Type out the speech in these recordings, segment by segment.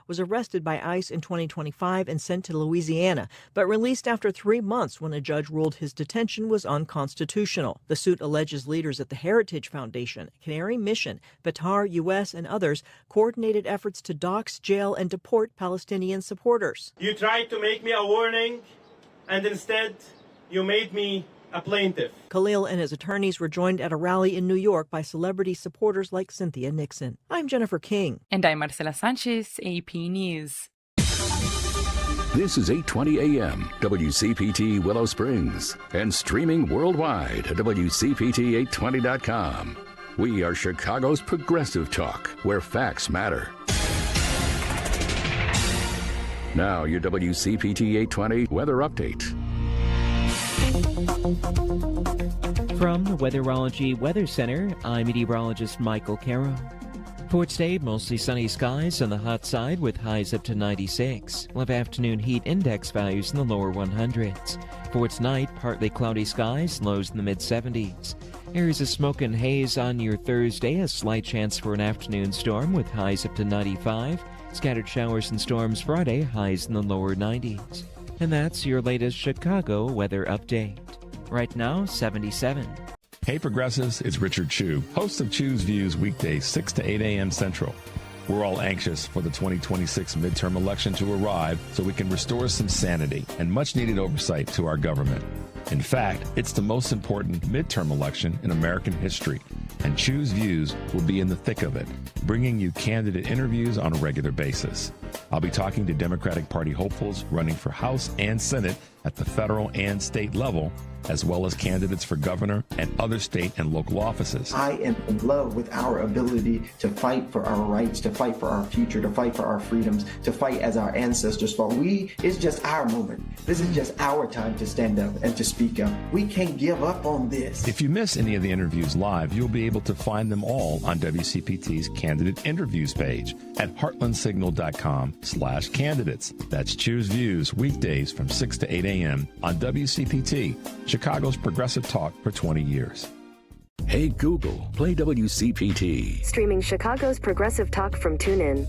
was arrested by ICE in 2025 and sent to Louisiana, but released after 3 months when a judge ruled his detention was unconstitutional. The suit alleges leaders at the Heritage Foundation, Canary Mission, Batar, U.S., and others coordinated efforts to dox, jail, and deport Palestinian supporters. You tried to make me a warning, and instead you made me a plaintiff. Khalil and his attorneys were joined at a rally in New York by celebrity supporters like Cynthia Nixon. I'm Jennifer King. And I'm Marcela Sanchez, AP News. This is 8:20 a.m. WCPT Willow Springs and streaming worldwide at WCPT820.com. We are Chicago's progressive talk, where facts matter. Now, your WCPT 820 weather update. From the Weatherology Weather Center, I'm meteorologist Michael Caro. For today, mostly sunny skies on the hot side with highs up to 96. We'll have afternoon heat index values in the lower 100s. For tonight, partly cloudy skies, lows in the mid-70s. Areas of smoke and haze on your Thursday, a slight chance for an afternoon storm with highs up to 95. Scattered showers and storms Friday, highs in the lower 90s. And that's your latest Chicago weather update. Right now, 77. Hey Progressives, it's Richard Chu, host of Chu's Views weekdays 6 to 8 a.m. Central. We're all anxious for the 2026 midterm election to arrive so we can restore some sanity and much needed oversight to our government. In fact, it's the most important midterm election in American history, and Chu's Views will be in the thick of it, bringing you candidate interviews on a regular basis. I'll be talking to Democratic Party hopefuls running for House and Senate at the federal and state level, as well as candidates for governor and other state and local offices. I am in love with our ability to fight for our rights, to fight for our future, to fight for our freedoms, to fight as our ancestors fought. It's just our moment. This is just our time to stand up and to speak up. We can't give up on this. If you miss any of the interviews live, you'll be able to find them all on WCPT's Candidate Interviews page at heartlandsignal.com/candidates. That's Choose Views weekdays from 6 to 8 a.m. on WCPT, Chicago's progressive talk for 20 years. Hey Google, play WCPT. Streaming Chicago's progressive talk from TuneIn.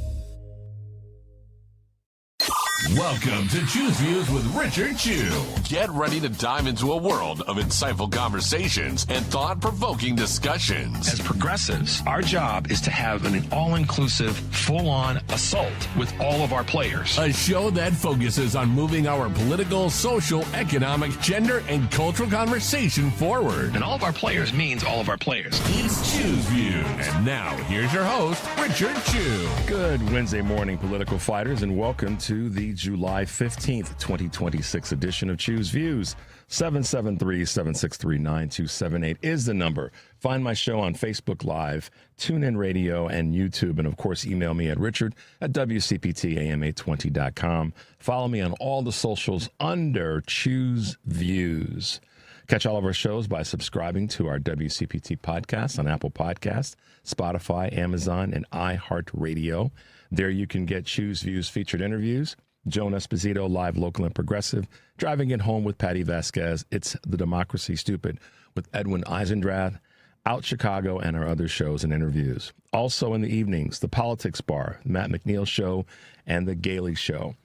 Welcome to Choose Views with Richard Chu. Get ready to dive into a world of insightful conversations and thought-provoking discussions. As progressives, our job is to have an all-inclusive, full-on assault with all of our players. A show that focuses on moving our political, social, economic, gender, and cultural conversation forward. And all of our players means all of our players. It's Choose Views. And now, here's your host, Richard Chu. Good Wednesday morning, political fighters, and welcome to the July 15th, 2026 edition of Choose Views. 773-763-9278 is the number. Find my show on Facebook Live, TuneIn Radio, and YouTube. And, of course, email me at richard@WCPTAM820.com. Follow me on all the socials under Choose Views. Catch all of our shows by subscribing to our WCPT podcast on Apple Podcasts, Spotify, Amazon, and iHeartRadio. There you can get Choose Views featured interviews. Joan Esposito, live, local, and progressive. Driving It Home with Patty Vasquez. It's The Democracy Stupid with Edwin Eisendrath. Out Chicago, and our other shows and interviews. Also in the evenings, The Politics Bar, Matt McNeil Show, and The Gailey Show.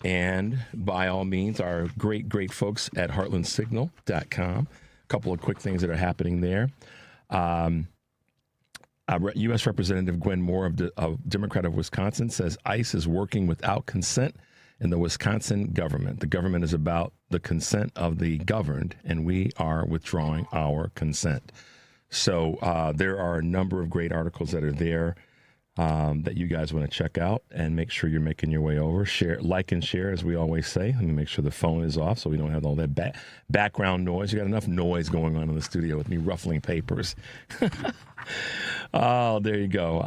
And by all means, our great, great folks at heartlandsignal.com. A couple of quick things that are happening there. U.S. Representative Gwen Moore of Democrat of Wisconsin says ICE is working without consent in the Wisconsin government. The government is about the consent of the governed, and we are withdrawing our consent. So there are a number of great articles that are there that you guys want to check out, and make sure you're making your way over. Share, like, and share, as we always say. Let me make sure the phone is off so we don't have all that background noise. You got enough noise going on in the studio with me ruffling papers. Oh, there you go.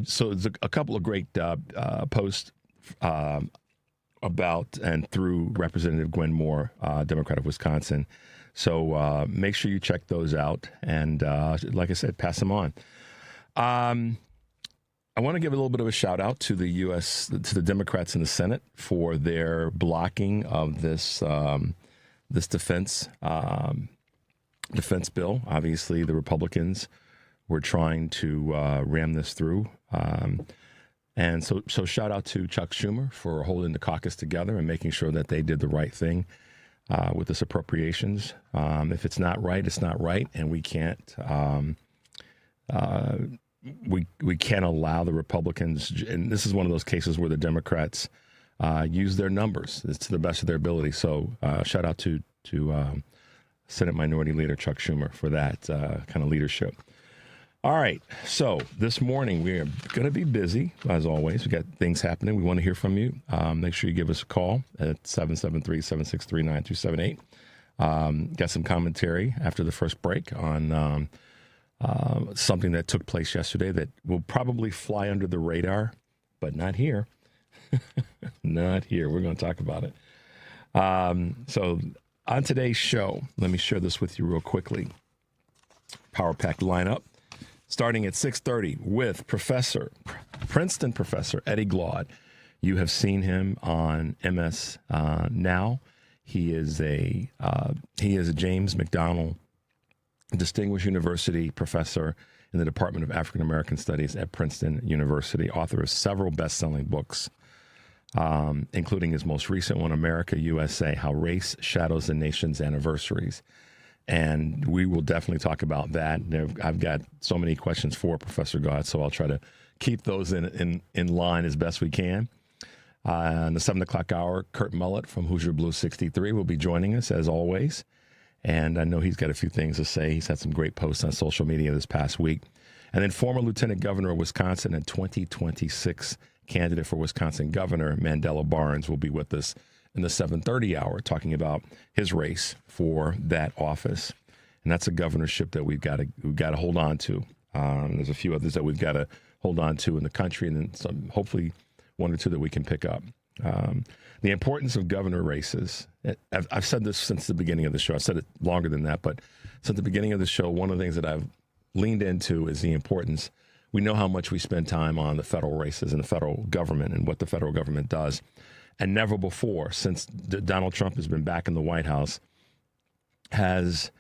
So there's a couple of great posts about and through Representative Gwen Moore, Democrat of Wisconsin. So make sure you check those out. And like I said, pass them on. I want to give a little bit of a shout out to the to the Democrats in the Senate for their blocking of this defense bill. Obviously, the Republicans were trying to ram this through. And so shout out to Chuck Schumer for holding the caucus together and making sure that they did the right thing with this appropriations. If it's not right, it's not right, and we can't we can't allow the Republicans. And this is one of those cases where the Democrats use their numbers to the best of their ability. So shout out to Senate Minority Leader Chuck Schumer for that kind of leadership. All right. So this morning we are going to be busy, as always. We got things happening. We want to hear from you. Make sure you give us a call at 773-763-9278. Got some commentary after the first break on something that took place yesterday that will probably fly under the radar, but not here. Not here. We're going to talk about it. So on today's show, let me share this with you real quickly. Power-packed lineup. Starting at 6:30 with Princeton professor Eddie Glaude. You have seen him on MS Now. He is a James McDonnell Distinguished University professor in the Department of African American Studies at Princeton University. Author of several best-selling books, including his most recent one, America, U.S.A, How Race Shadows the Nation's Anniversaries. And we will definitely talk about that. I've got so many questions for Professor Glaude, so I'll try to keep those in line as best we can. In the 7 o'clock hour, Kurt Mullett from Hoosier Blue 63 will be joining us, as always. And I know he's got a few things to say. He's had some great posts on social media this past week. And then former Lieutenant Governor of Wisconsin and 2026 candidate for Wisconsin Governor, Mandela Barnes, will be with us in the 7:30 hour, talking about his race for that office. And that's a governorship that we've got to hold on to. There's a few others that we've got to hold on to in the country, and then some, hopefully one or two that we can pick up. The importance of governor races. I've said this since the beginning of the show. I've said it longer than that, but since the beginning of the show, one of the things that I've leaned into is the importance. We know how much we spend time on the federal races and the federal government and what the federal government does. And never before, since Donald Trump has been back in the White House, has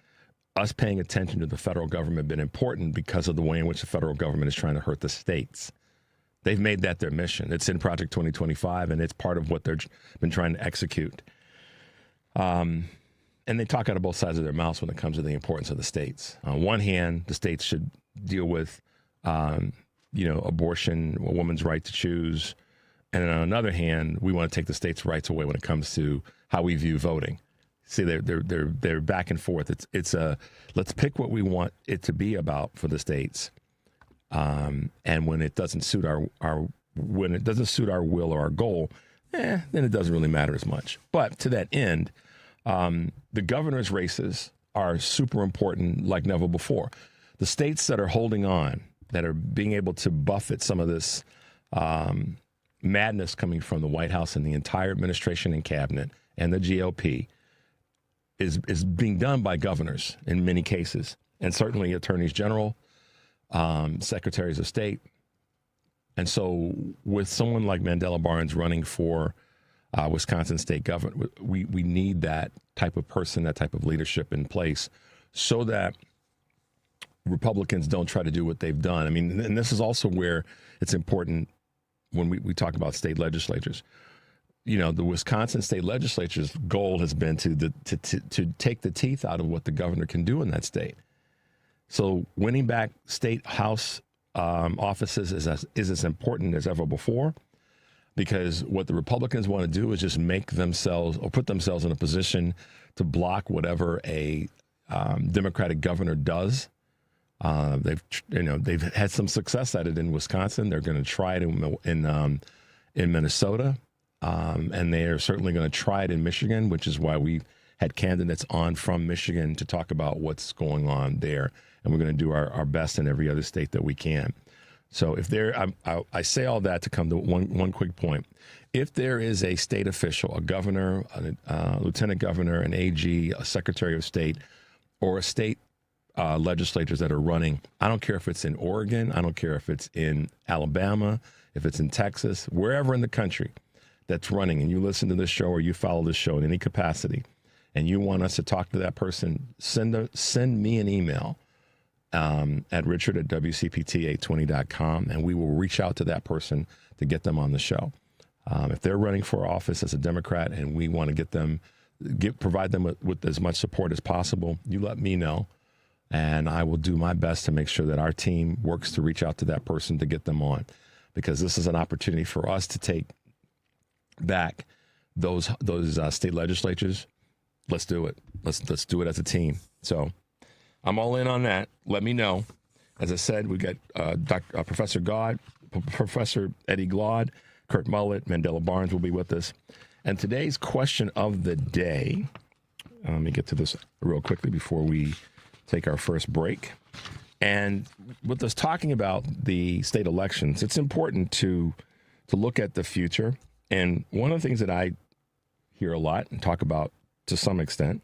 us paying attention to the federal government been important because of the way in which the federal government is trying to hurt the states. They've made that their mission. It's in Project 2025, and it's part of what they've been trying to execute. And they talk out of both sides of their mouths when it comes to the importance of the states. On one hand, the states should deal with, abortion, a woman's right to choose. And on another hand, we want to take the states' rights away when it comes to how we view voting. See, they're back and forth. It's a let's pick what we want it to be about for the states, and when it doesn't suit our will or our goal, then it doesn't really matter as much. But to that end, the governor's races are super important, like never before. The states that are holding on, that are being able to buffet some of this madness coming from the White House and the entire administration and cabinet and the GOP is being done by governors in many cases, and certainly attorneys general, secretaries of state. And so with someone like Mandela Barnes running for Wisconsin state governor, we need that type of person, that type of leadership in place so that Republicans don't try to do what they've done. I mean, and this is also where it's important when we talk about state legislatures. You know, the Wisconsin state legislature's goal has been to take the teeth out of what the governor can do in that state. So winning back state house offices is as important as ever before, because what the Republicans want to do is just make themselves or put themselves in a position to block whatever a Democratic governor does. They've had some success at it in Wisconsin. They're going to try it in Minnesota, and they are certainly going to try it in Michigan, which is why we had candidates on from Michigan to talk about what's going on there, and we're going to do our best in every other state that we can. So if I say all that to come to one quick point. If there is a state official, a governor, a lieutenant governor, an AG, a secretary of state, or a state legislators that are running, I don't care if it's in Oregon, I don't care if it's in Alabama, if it's in Texas, wherever in the country that's running, and you listen to this show or you follow this show in any capacity, and you want us to talk to that person, send me an email at Richard at WCPT820.com, and we will reach out to that person to get them on the show. If they're running for office as a Democrat and we want to get them, provide them with as much support as possible, you let me know, and I will do my best to make sure that our team works to reach out to that person to get them on, because this is an opportunity for us to take back those state legislatures. Let's do it. Let's do it as a team. So I'm all in on that. Let me know. As I said, we got Professor God, Professor Eddie Glaude, Kurt Mullett, Mandela Barnes will be with us. And today's question of the day, let me get to this real quickly before we take our first break. And with us talking about the state elections, it's important to look at the future. And one of the things that I hear a lot and talk about to some extent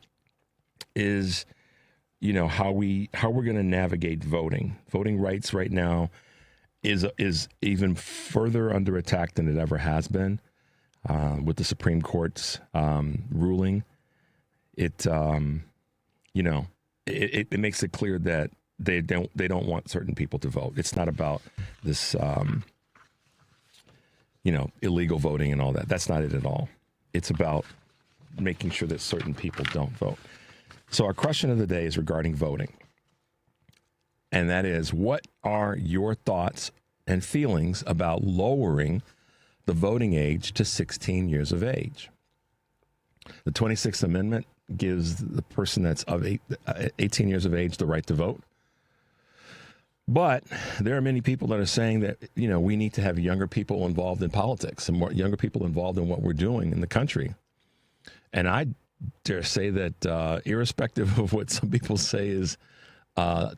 is, you know, how we're going to navigate voting. Voting rights right now is even further under attack than it ever has been with the Supreme Court's ruling. It makes it clear that they don't want certain people to vote. It's not about this illegal voting and all that. That's not it at all. It's about making sure that certain people don't vote. So our question of the day is regarding voting. And that is, what are your thoughts and feelings about lowering the voting age to 16 years of age? The 26th Amendment gives the person that's of 18 years of age the right to vote. But there are many people that are saying that, you know, we need to have younger people involved in politics and more younger people involved in what we're doing in the country. And I dare say that irrespective of what some people say is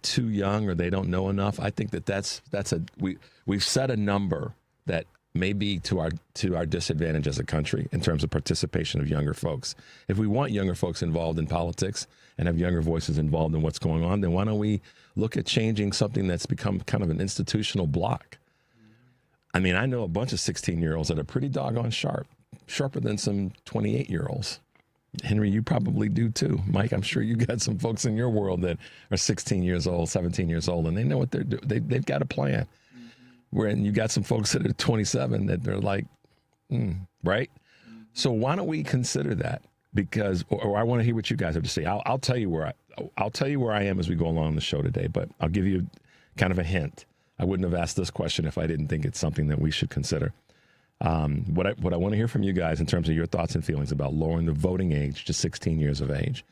too young or they don't know enough, I think that we've set a number that may be to our disadvantage as a country in terms of participation of younger folks. If we want younger folks involved in politics and have younger voices involved in what's going on, then why don't we look at changing something that's become kind of an institutional block? I mean, I know a bunch of 16-year-olds that are pretty doggone sharper than some 28-year-olds. Henry, you probably do too. Mike, I'm sure you got some folks in your world that are 16 years old, 17 years old, and they know what they're doing. They've got a plan. Where you got some folks that are 27 that they're like, right? So why don't we consider that? Because, or I want to hear what you guys have to say. I'll tell you where I am as we go along the show today, but I'll give you kind of a hint. I wouldn't have asked this question if I didn't think it's something that we should consider. What I want to hear from you guys in terms of your thoughts and feelings about lowering the voting age to 16 years of age.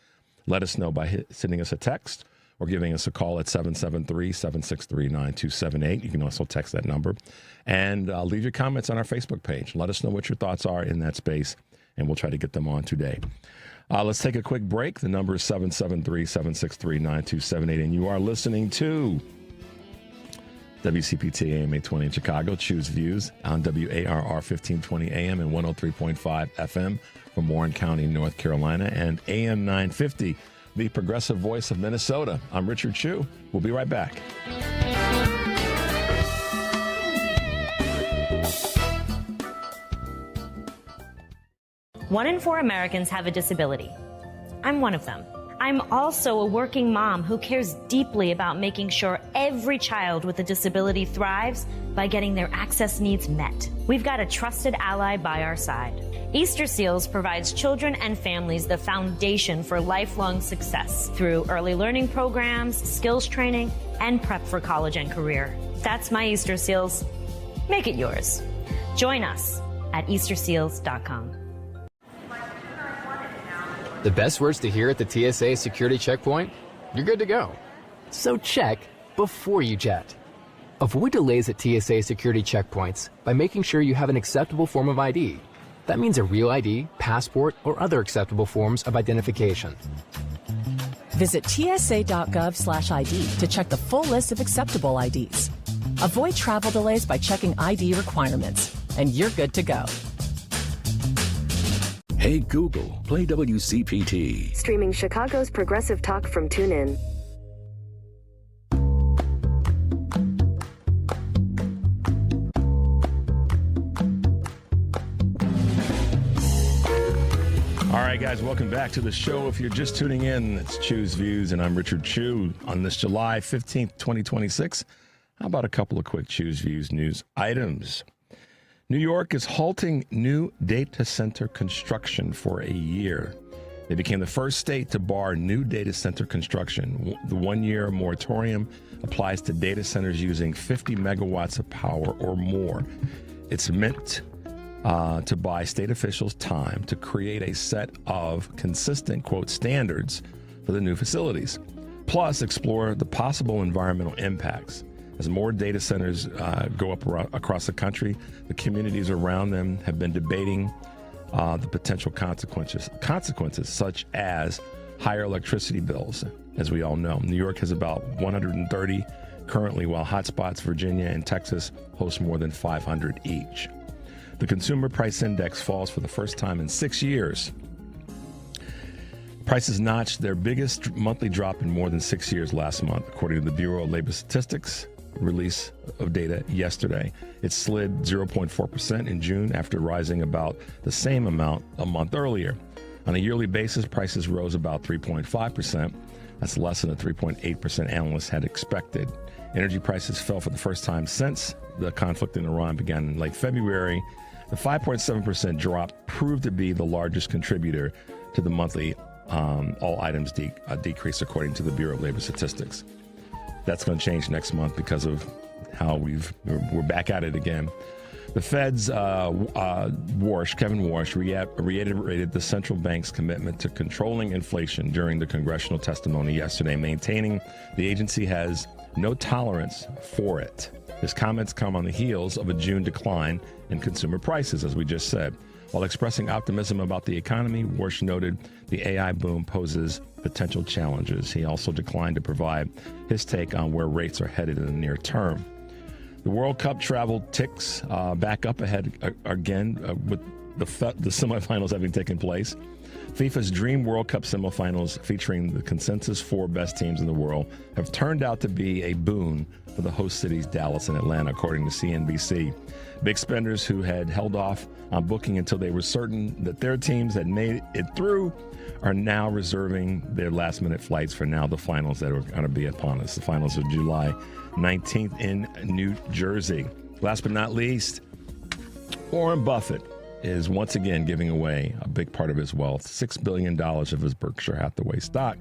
Let us know by sending us a text or giving us a call at 773-763-9278. You can also text that number. And leave your comments on our Facebook page. Let us know what your thoughts are in that space, and we'll try to get them on today. Let's take a quick break. The number is 773-763-9278, and you are listening to WCPT AM 820 in Chicago. Choose Views on WARR 1520 AM and 103.5 FM from Warren County, North Carolina, and AM 950, the progressive voice of Minnesota. I'm Richard Chu. We'll be right back. One in 4 Americans have a disability. I'm one of them. I'm also a working mom who cares deeply about making sure every child with a disability thrives by getting their access needs met. We've got a trusted ally by our side. Easter Seals provides children and families the foundation for lifelong success through early learning programs, skills training, and prep for college and career. That's my Easter Seals. Make it yours. Join us at easterseals.com. The best words to hear at the TSA security checkpoint? You're good to go. So check before you jet. Avoid delays at TSA security checkpoints by making sure you have an acceptable form of ID. That means a real ID, passport, or other acceptable forms of identification. Visit tsa.gov/ID to check the full list of acceptable IDs. Avoid travel delays by checking ID requirements, and you're good to go. Hey Google, play WCPT. Streaming Chicago's progressive talk from TuneIn. All right, guys, welcome back to the show. If you're just tuning in, it's Chew's Views, and I'm Richard Chew. On this July 15th, 2026, how about a couple of quick Chew's Views news items? New York is halting new data center construction for a year. They became the first state to bar new data center construction. The one-year moratorium applies to data centers using 50 megawatts of power or more. It's meant to buy state officials time to create a set of consistent, quote, standards for the new facilities, plus explore the possible environmental impacts. As more data centers go up across the country, the communities around them have been debating the potential consequences such as higher electricity bills. As we all know, New York has about 130 currently, while hotspots Virginia and Texas host more than 500 each. The Consumer Price Index falls for the first time in 6 years. Prices notched their biggest monthly drop in more than 6 years last month, according to the Bureau of Labor Statistics release of data yesterday. It slid 0.4% in June after rising about the same amount a month earlier. On a yearly basis, prices rose about 3.5%. That's less than the 3.8% analysts had expected. Energy prices fell for the first time since the conflict in Iran began in late February. The 5.7% drop proved to be the largest contributor to the monthly all items decrease, according to the Bureau of Labor Statistics. That's going to change next month because of how we're back at it again. The Fed's Kevin Warsh reiterated the central bank's commitment to controlling inflation during the congressional testimony yesterday, maintaining the agency has no tolerance for it. His comments come on the heels of a June decline in consumer prices, as we just said. While expressing optimism about the economy, Warsh noted the AI boom poses potential challenges. He also declined to provide his take on where rates are headed in the near term. The World Cup travel ticks back up ahead again with the semifinals having taken place. FIFA's Dream World Cup semifinals, featuring the consensus 4 best teams in the world, have turned out to be a boon for the host cities Dallas and Atlanta, according to CNBC. Big spenders who had held off on booking until they were certain that their teams had made it through are now reserving their last-minute flights for now the finals that are going to be upon us. The finals are July 19th in New Jersey. Last but not least, Warren Buffett is once again giving away a big part of his wealth, $6 billion of his Berkshire Hathaway stock,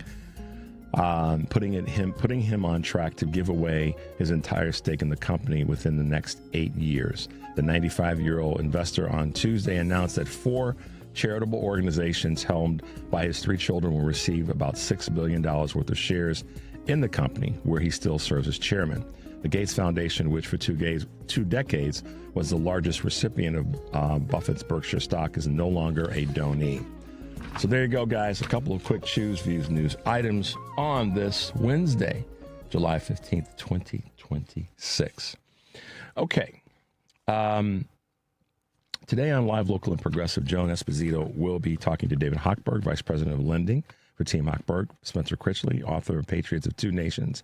putting him on track to give away his entire stake in the company within the next 8 years. The 95-year-old investor on Tuesday announced that 4 charitable organizations helmed by his 3 children will receive about $6 billion worth of shares in the company, where he still serves as chairman. The Gates Foundation, which for 2 decades was the largest recipient of Buffett's Berkshire stock, is no longer a donee. So there you go, guys. A couple of quick Chew's Views news items on this Wednesday, July 15th, 2026. Okay. Today on Live, Local, and Progressive, Joan Esposito will be talking to David Hochberg, Vice President of Lending for Team Hochberg, Spencer Critchley, author of Patriots of Two Nations.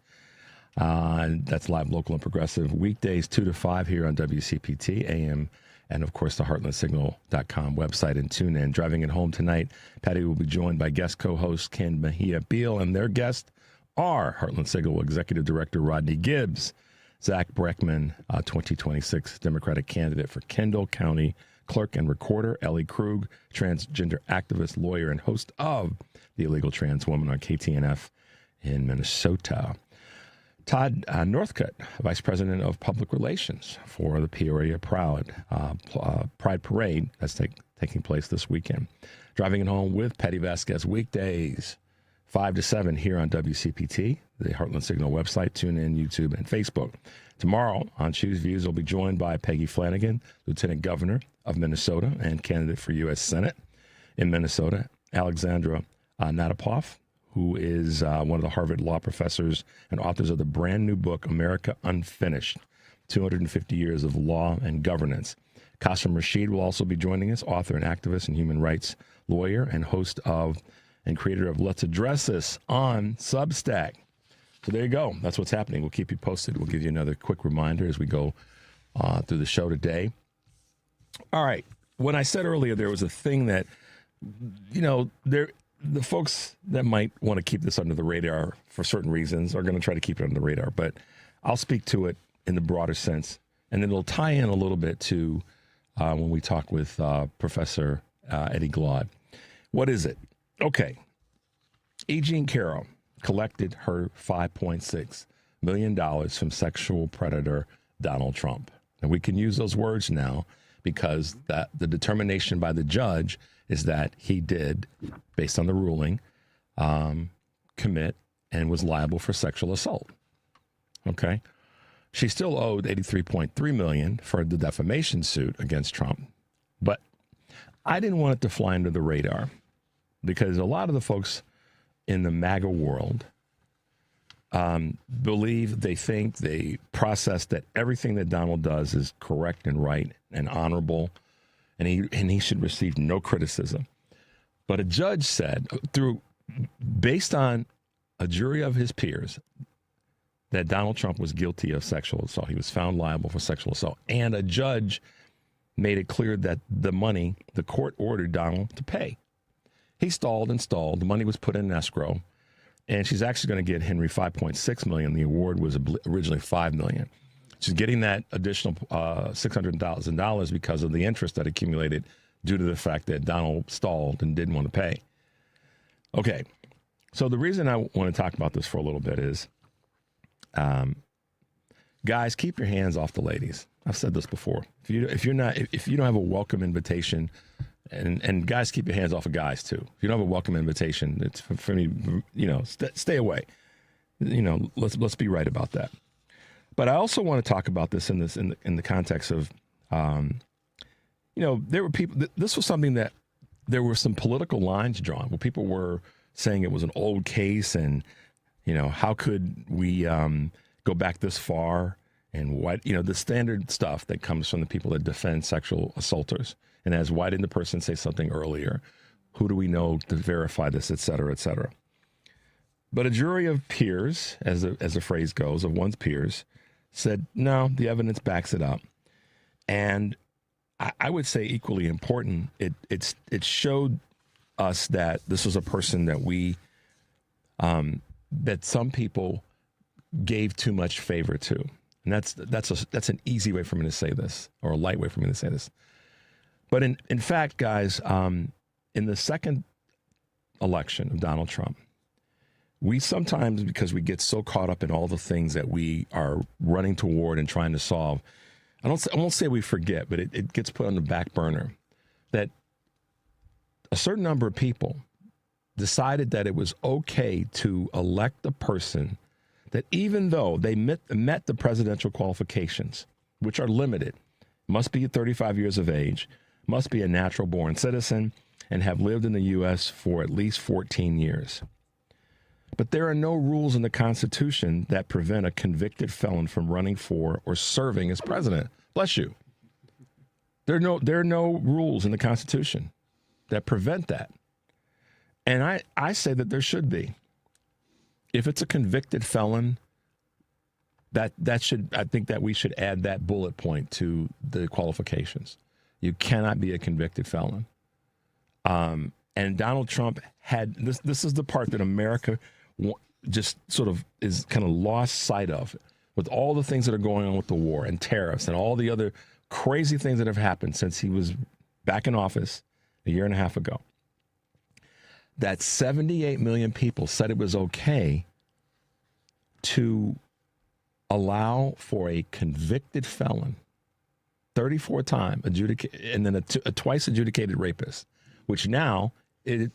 That's Live, Local, and Progressive, weekdays 2 to 5 here on WCPT, AM, and, of course, the HeartlandSignal.com website and tune in. Driving it home tonight, Patty will be joined by guest co-host Ken Mejia Beal, and their guests are Heartland Signal Executive Director Rodney Gibbs, Zach Breckman, 2026 Democratic candidate for Kendall County Clerk and Recorder, Ellie Krug, transgender activist, lawyer, and host of The Illegal Trans Woman on KTNF in Minnesota. Todd Northcutt, Vice President of Public Relations for the Peoria Pride Parade that's taking place this weekend. Driving it home with Patty Vasquez, weekdays 5 to 7 here on WCPT, the Heartland Signal website, TuneIn, YouTube, and Facebook. Tomorrow on Chew's Views, we'll be joined by Peggy Flanagan, Lieutenant Governor of Minnesota and candidate for U.S. Senate in Minnesota, Alexandra Natapoff, who is one of the Harvard law professors and authors of the brand new book, America Unfinished, 250 Years of Law and Governance. Qasim Rashid will also be joining us, author and activist and human rights lawyer and host of and creator of Let's Address This on Substack. So there you go. That's what's happening. We'll keep you posted. We'll give you another quick reminder as we go through the show today. All right. When I said earlier there was a thing that the folks that might want to keep this under the radar for certain reasons are going to try to keep it under the radar. But I'll speak to it in the broader sense, and then it'll tie in a little bit to when we talk with Professor Eddie Glaude. What is it? Okay. E. Jean Carroll collected her $5.6 million from sexual predator Donald Trump. And we can use those words now because that the determination by the judge is that he did, based on the ruling, commit and was liable for sexual assault. Okay. She still owed $83.3 million for the defamation suit against Trump. But I didn't want it to fly under the radar because a lot of the folks in the MAGA world they process that everything that Donald does is correct and right and honorable, and he should receive no criticism. But a judge said, based on a jury of his peers, that Donald Trump was guilty of sexual assault. He was found liable for sexual assault. And a judge made it clear that the money, the court ordered Donald to pay. He stalled and stalled. The money was put in escrow. And she's actually going to get Henry $5.6 million. The award was originally $5 million. She's getting that additional $600,000 because of the interest that accumulated due to the fact that Donald stalled and didn't want to pay. Okay. So the reason I want to talk about this for a little bit is, guys, keep your hands off the ladies. I've said this before. If you don't have a welcome invitation, and guys, keep your hands off of guys too. If you don't have a welcome invitation, it's for me. Stay away. Let's be right about that. But I also want to talk about this in the context of, there were people. This was something that there were some political lines drawn where people were saying it was an old case and. How could we go back this far? And what, the standard stuff that comes from the people that defend sexual assaulters. And as why didn't the person say something earlier? Who do we know to verify this, et cetera, et cetera? But a jury of peers, as the phrase goes, of one's peers, said, no, the evidence backs it up. And I would say equally important, it showed us that this was a person that that some people gave too much favor to. And that's an easy way for me to say this, or a light way for me to say this. But in fact, guys, in the second election of Donald Trump, we sometimes, because we get so caught up in all the things that we are running toward and trying to solve, I won't say we forget, but it gets put on the back burner, that a certain number of people decided that it was okay to elect a person that, even though they met the presidential qualifications, which are limited, must be 35 years of age, must be a natural-born citizen, and have lived in the U.S. for at least 14 years. But there are no rules in the Constitution that prevent a convicted felon from running for or serving as president. Bless you. There are no rules in the Constitution that prevent that. And I say that there should be. If it's a convicted felon, I think that we should add that bullet point to the qualifications. You cannot be a convicted felon. And Donald Trump had this. This is the part that America just sort of is kind of lost sight of, with all the things that are going on with the war and tariffs and all the other crazy things that have happened since he was back in office a year and a half ago. That 78 million people said it was okay to allow for a convicted felon, 34-time adjudicated, and then a twice adjudicated rapist, which now he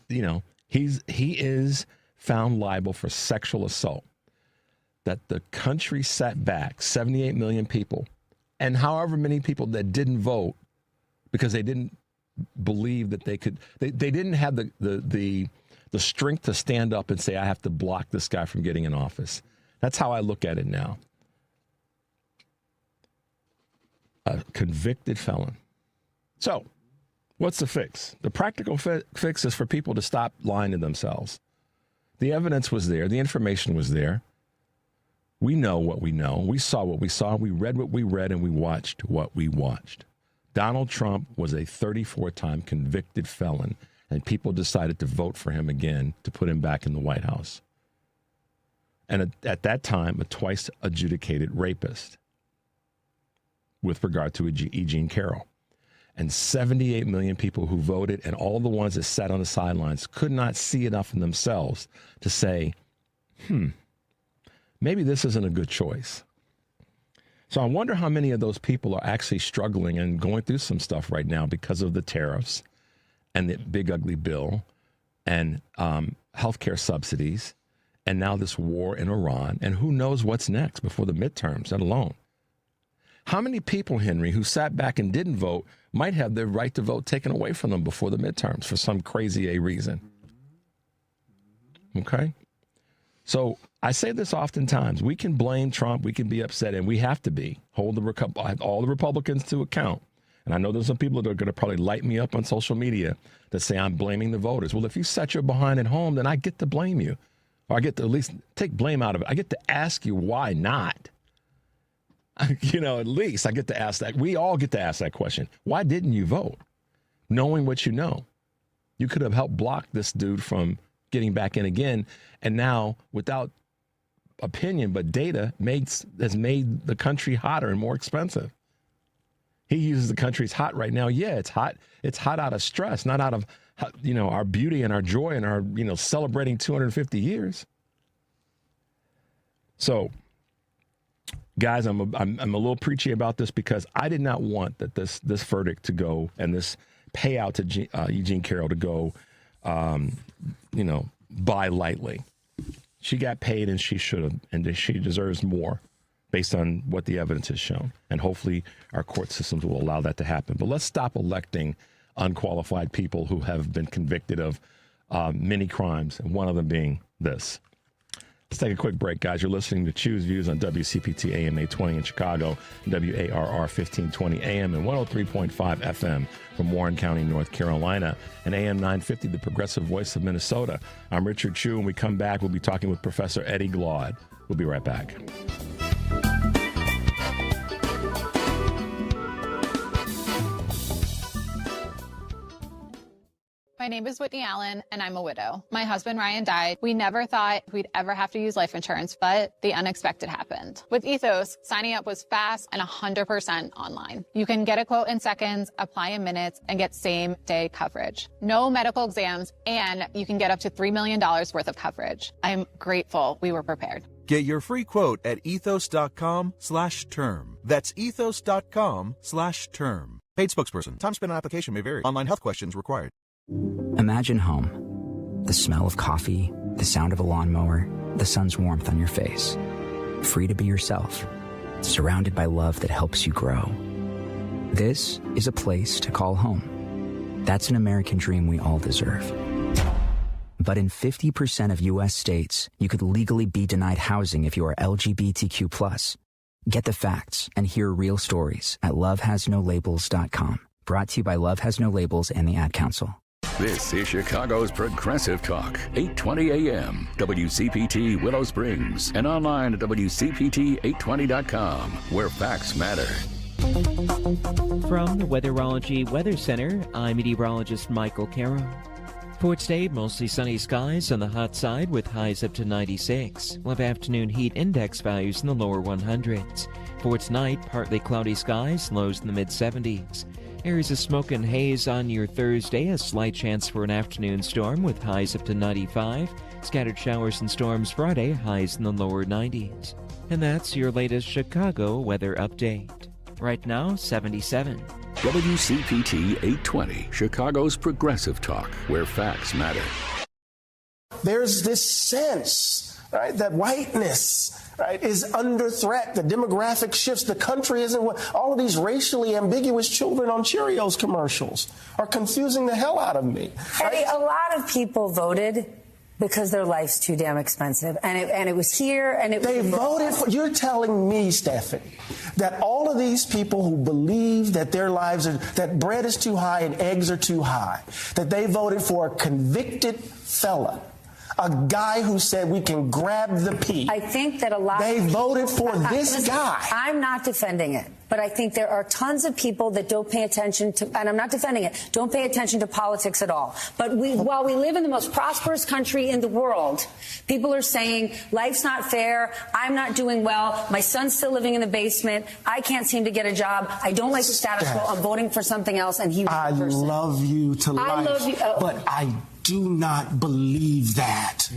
is found liable for sexual assault. That the country sat back, 78 million people, and however many people that didn't vote because they didn't believe that they could, they didn't have the strength to stand up and say, I have to block this guy from getting in office. That's how I look at it now. A convicted felon. So what's the fix? The practical fix is for people to stop lying to themselves. The evidence was there. The information was there. We know what we know. We saw what we saw. We read what we read, and we watched what we watched. Donald Trump was a 34-time convicted felon, And people decided to vote for him again to put him back in the White House. And at that time, a twice adjudicated rapist with regard to E. Jean Carroll. And 78 million people who voted, and all the ones that sat on the sidelines, could not see enough in themselves to say, maybe this isn't a good choice. So I wonder how many of those people are actually struggling and going through some stuff right now because of the tariffs and the big ugly bill and healthcare subsidies and now this war in Iran, and who knows what's next before the midterms, let alone. How many people, Henry, who sat back and didn't vote might have their right to vote taken away from them before the midterms for some crazy reason? Okay? So I say this oftentimes. We can blame Trump. We can be upset, and we have to be. Hold all the Republicans to account. And I know there's some people that are going to probably light me up on social media that say I'm blaming the voters. Well, if you set your behind at home, then I get to blame you. Or I get to at least take blame out of it. I get to ask you why not. You know, at least I get to ask that. We all get to ask that question. Why didn't you vote? Knowing what you know. You could have helped block this dude from getting back in again. And now, without opinion but data, has made the country hotter and more expensive. He uses the country's hot right now. Yeah, it's hot. It's hot out of stress, not out of, our beauty and our joy and our, celebrating 250 years. So, guys, I'm a little preachy about this because I did not want that this verdict to go and this payout to Eugene Carroll to go, by lightly. She got paid and she should have, and she deserves more based on what the evidence has shown. And hopefully our court systems will allow that to happen. But let's stop electing unqualified people who have been convicted of many crimes, and one of them being this. Let's take a quick break, guys. You're listening to Choose Views on WCPT AM 820 in Chicago, WARR 1520 AM and 103.5 FM from Warren County, North Carolina, and AM 950, the progressive voice of Minnesota. I'm Richard Chu. When we come back, we'll be talking with Professor Eddie Glaude. We'll be right back. My name is Whitney Allen, and I'm a widow. My husband, Ryan, died. We never thought we'd ever have to use life insurance, but the unexpected happened. With Ethos, signing up was fast and 100% online. You can get a quote in seconds, apply in minutes, and get same-day coverage. No medical exams, and you can get up to $3 million worth of coverage. I'm grateful we were prepared. Get your free quote at ethos.com/term. That's ethos.com/term. Paid spokesperson. Time spent on application may vary. Online health questions required. Imagine home. The smell of coffee, the sound of a lawnmower, the sun's warmth on your face. Free to be yourself. Surrounded by love that helps you grow. This is a place to call home. That's an American dream we all deserve. But in 50% of U.S. states, you could legally be denied housing if you are LGBTQ+. Get the facts and hear real stories at lovehasnolabels.com. Brought to you by Love Has No Labels and the Ad Council. This is Chicago's Progressive Talk, 820 AM, WCPT Willow Springs, and online at WCPT820.com, where facts matter. From the Weatherology Weather Center, I'm meteorologist Michael Caro. For today, mostly sunny skies on the hot side with highs up to 96. We'll have afternoon heat index values in the lower 100s. For tonight, partly cloudy skies, lows in the mid-70s. Areas of smoke and haze on your Thursday, a slight chance for an afternoon storm with highs up to 95. Scattered showers and storms Friday, highs in the lower 90s. And that's your latest Chicago weather update. Right now, 77. WCPT 820, Chicago's Progressive Talk, where facts matter. There's this sense, right, that whiteness, right, is under threat. The demographic shifts. The country isn't what all of these racially ambiguous children on Cheerios commercials are confusing the hell out of me. Right? Eddie, a lot of people voted because their life's too damn expensive, and it was here, and it. They voted for. You're telling me, Stephanie, that all of these people who believe that their lives are that bread is too high and eggs are too high, that they voted for a convicted fella, A guy who said we can grab the P. I think that a lot. They voted for this listen, guy. I'm not defending it, but I think there are tons of people that don't pay attention to, and I'm not defending it, don't pay attention to politics at all. But while we live in the most prosperous country in the world, people are saying life's not fair. I'm not doing well. My son's still living in the basement. I can't seem to get a job. I don't like the status quo. I'm voting for something else. And I love you to life. I love you, but I do not believe that.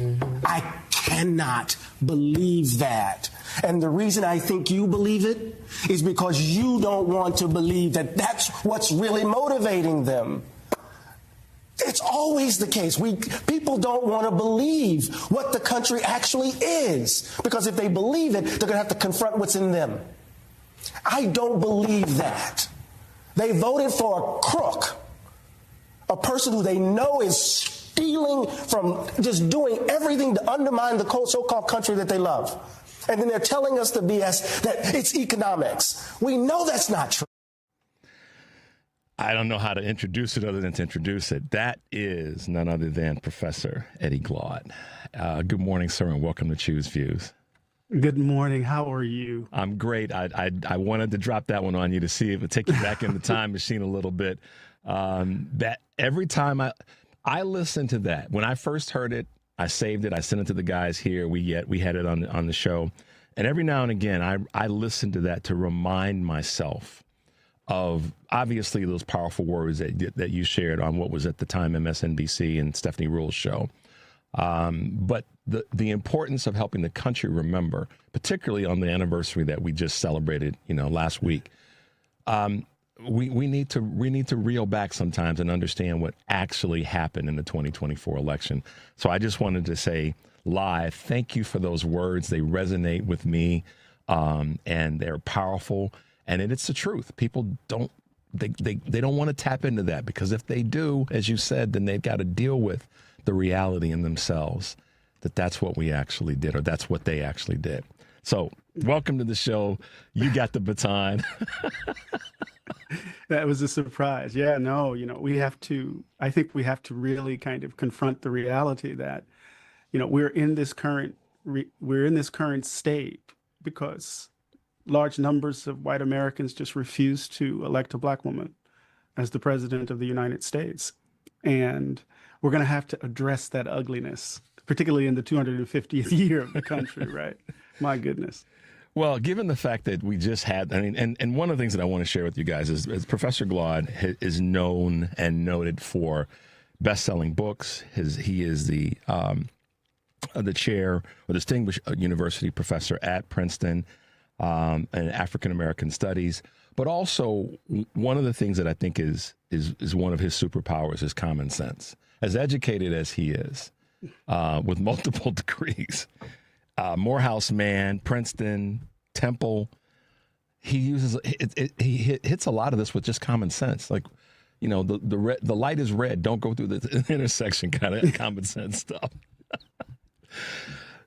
I cannot believe that. And the reason I think you believe it is because you don't want to believe that that's what's really motivating them. It's always the case. People don't want to believe what the country actually is, because if they believe it, they're going to have to confront what's in them. I don't believe that. They voted for a crook, a person who they know is stealing from, just doing everything to undermine the so-called country that they love. And then they're telling us the BS that it's economics. We know that's not true. I don't know how to introduce it other than to introduce it. That is none other than Professor Eddie Glaude. Good morning, sir, and welcome to Choose Views. Good morning. How are you? I'm great. I wanted to drop that one on you to see if it take you back in the time machine a little bit. That every time I listened to that, when I first heard it, I saved it. I sent it to the guys here. We had it on the show, and every now and again, I listened to that to remind myself of obviously those powerful words that you shared on what was at the time MSNBC and Stephanie Ruhl's show. But the importance of helping the country remember, particularly on the anniversary that we just celebrated, last week. We need to reel back sometimes and understand what actually happened in the 2024 election. So I just wanted to say live, thank you for those words. They resonate with me, and they're powerful. And it's the truth. People don't want to tap into that, because if they do, as you said, then they've got to deal with the reality in themselves that that's what we actually did, or that's what they actually did. So welcome to the show. You got the baton. That was a surprise. Yeah, no, I think we have to really kind of confront the reality that, we're in this current state because large numbers of white Americans just refuse to elect a black woman as the president of the United States. And we're going to have to address that ugliness, particularly in the 250th year of the country, right? My goodness. Well, given the fact that we just had, and one of the things that I want to share with you guys is Professor Glaude is known and noted for best-selling books. He is the chair or distinguished university professor at Princeton and African-American studies. But also, one of the things that I think is one of his superpowers is common sense. As educated as he is, with multiple degrees, Morehouse man, Princeton, Temple, he hits a lot of this with just common sense. Like, the light is red, don't go through the intersection kind of common sense stuff.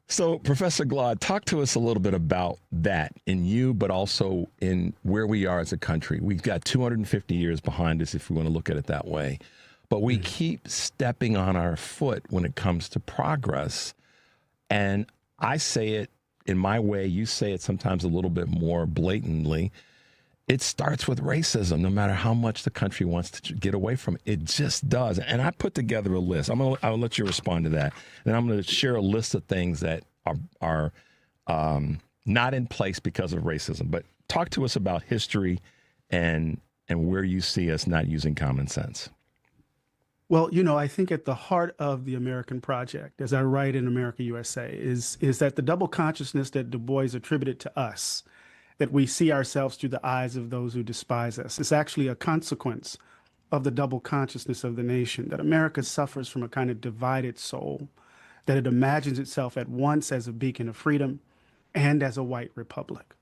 So, Professor Glaude, talk to us a little bit about that in you, but also in where we are as a country. We've got 250 years behind us, if we want to look at it that way. But we keep stepping on our foot when it comes to progress. And I say it in my way. You say it sometimes a little bit more blatantly. It starts with racism, no matter how much the country wants to get away from it. It just does. And I put together a list. I'll let you respond to that. Then I'm going to share a list of things that are not in place because of racism. But talk to us about history and where you see us not using common sense. Well, I think at the heart of the American project, as I write in America, U.S.A., is that the double consciousness that Du Bois attributed to us, that we see ourselves through the eyes of those who despise us. It's actually a consequence of the double consciousness of the nation, that America suffers from a kind of divided soul, that it imagines itself at once as a beacon of freedom and as a white republic.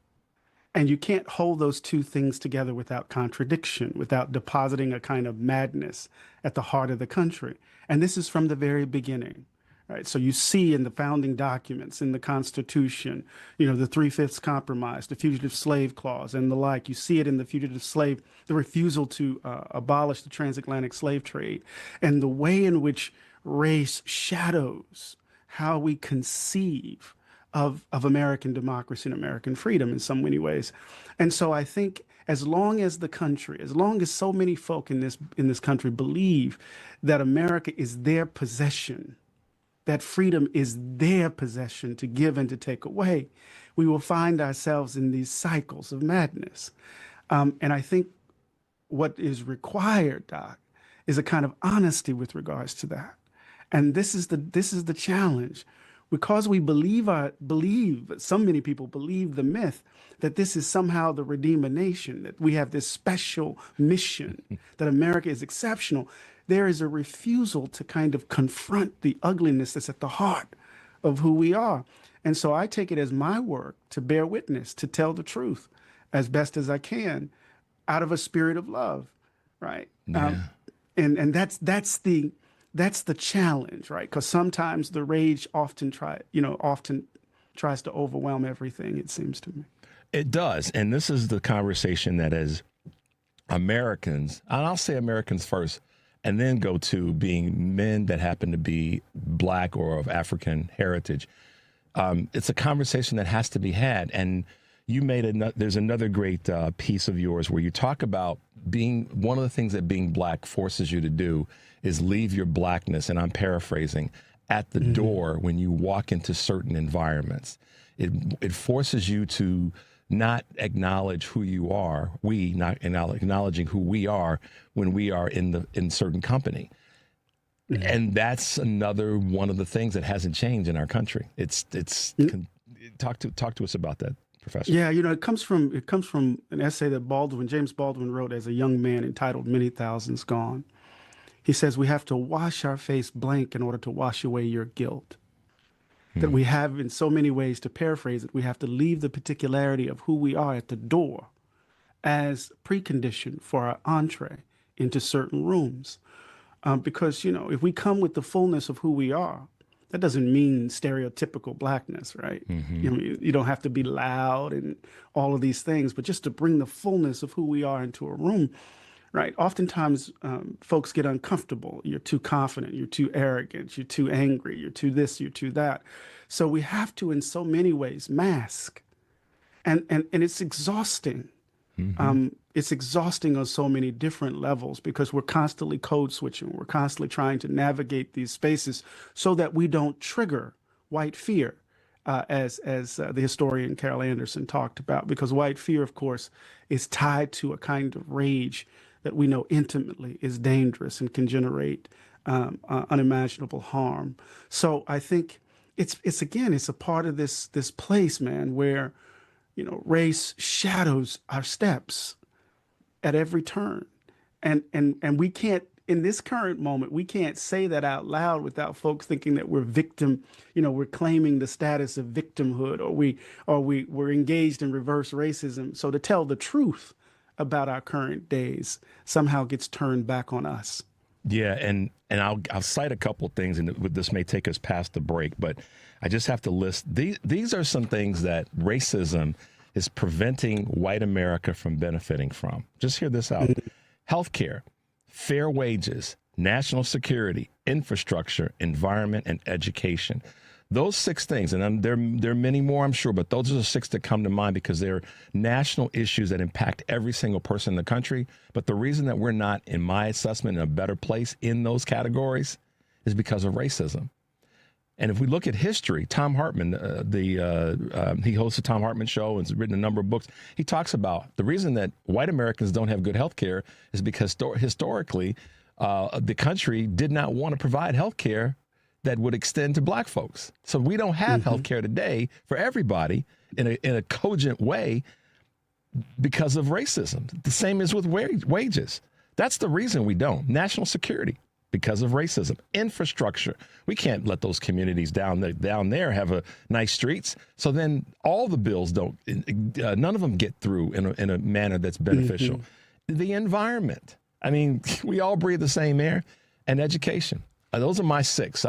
And you can't hold those two things together without contradiction, without depositing a kind of madness at the heart of the country. And this is from the very beginning. Right. So you see in the founding documents, in the Constitution, the 3/5 Compromise, the Fugitive Slave Clause, and the like. You see it in the refusal to abolish the transatlantic slave trade, and the way in which race shadows how we conceive of American democracy and American freedom in so many ways. And so I think as long as so many folk in this country believe that America is their possession, that freedom is their possession to give and to take away, we will find ourselves in these cycles of madness. And I think what is required, Doc, is a kind of honesty with regards to that. And this is the challenge. Because we so many people believe the myth that this is somehow the Redeemer Nation, that we have this special mission, that America is exceptional. There is a refusal to kind of confront the ugliness that's at the heart of who we are. And so I take it as my work to bear witness, to tell the truth as best as I can out of a spirit of love, right? Yeah. And that's the challenge, right? Because sometimes the rage often tries to overwhelm everything, it seems to me. It does. And this is the conversation that as Americans, and I'll say Americans first, and then go to being men that happen to be Black or of African heritage. It's a conversation that has to be had. And you there's another great piece of yours where you talk about one of the things that being Black forces you to do is leave your Blackness, and I'm paraphrasing, at the door when you walk into certain environments. It forces you to not acknowledge who you are, not acknowledging who we are when we are in certain company. And that's another one of the things that hasn't changed in our country. Talk to us about that, Professor. Yeah, it comes from an essay that James Baldwin wrote as a young man entitled Many Thousands Gone. He says we have to wash our face blank in order to wash away your guilt. That we have, in so many ways, to paraphrase it, we have to leave the particularity of who we are at the door as precondition for our entree into certain rooms. Because, if we come with the fullness of who we are, that doesn't mean stereotypical Blackness, right? You don't have to be loud and all of these things, but just to bring the fullness of who we are into a room, right? Oftentimes, folks get uncomfortable. You're too confident, you're too arrogant, you're too angry, you're too this, you're too that. So we have to, in so many ways, mask. And it's exhausting. It's exhausting on so many different levels because we're constantly code switching. We're constantly trying to navigate these spaces so that we don't trigger white fear, as the historian Carol Anderson talked about, because white fear, of course, is tied to a kind of rage that we know intimately is dangerous and can generate unimaginable harm. So I think it's a part of this place, man, where race shadows our steps at every turn, and we can't, in this current moment, we can't say that out loud without folks thinking that we're we're claiming the status of victimhood, or we're engaged in reverse racism. So to tell the truth about our current days somehow gets turned back on us. Yeah, and I'll cite a couple of things, and this may take us past the break, but I just have to list these are some things that racism is preventing white America from benefiting from. Just hear this out. Healthcare, fair wages, national security, infrastructure, environment, and education. Those 6 things, and there are many more, I'm sure, but those are the 6 that come to mind because they're national issues that impact every single person in the country. But the reason that we're not, in my assessment, in a better place in those categories is because of racism. And if we look at history, Tom Hartman, he hosts the Tom Hartman Show and has written a number of books. He talks about the reason that white Americans don't have good health care is because historically, the country did not want to provide health care that would extend to Black folks. So we don't have health care today for everybody in a cogent way because of racism. The same is with wages. That's the reason we don't. National security, because of racism. Infrastructure. We can't let those communities down there have nice streets. So then all the bills none of them get through in a manner that's beneficial. The environment. I mean, we all breathe the same air. And education. Those are my 6.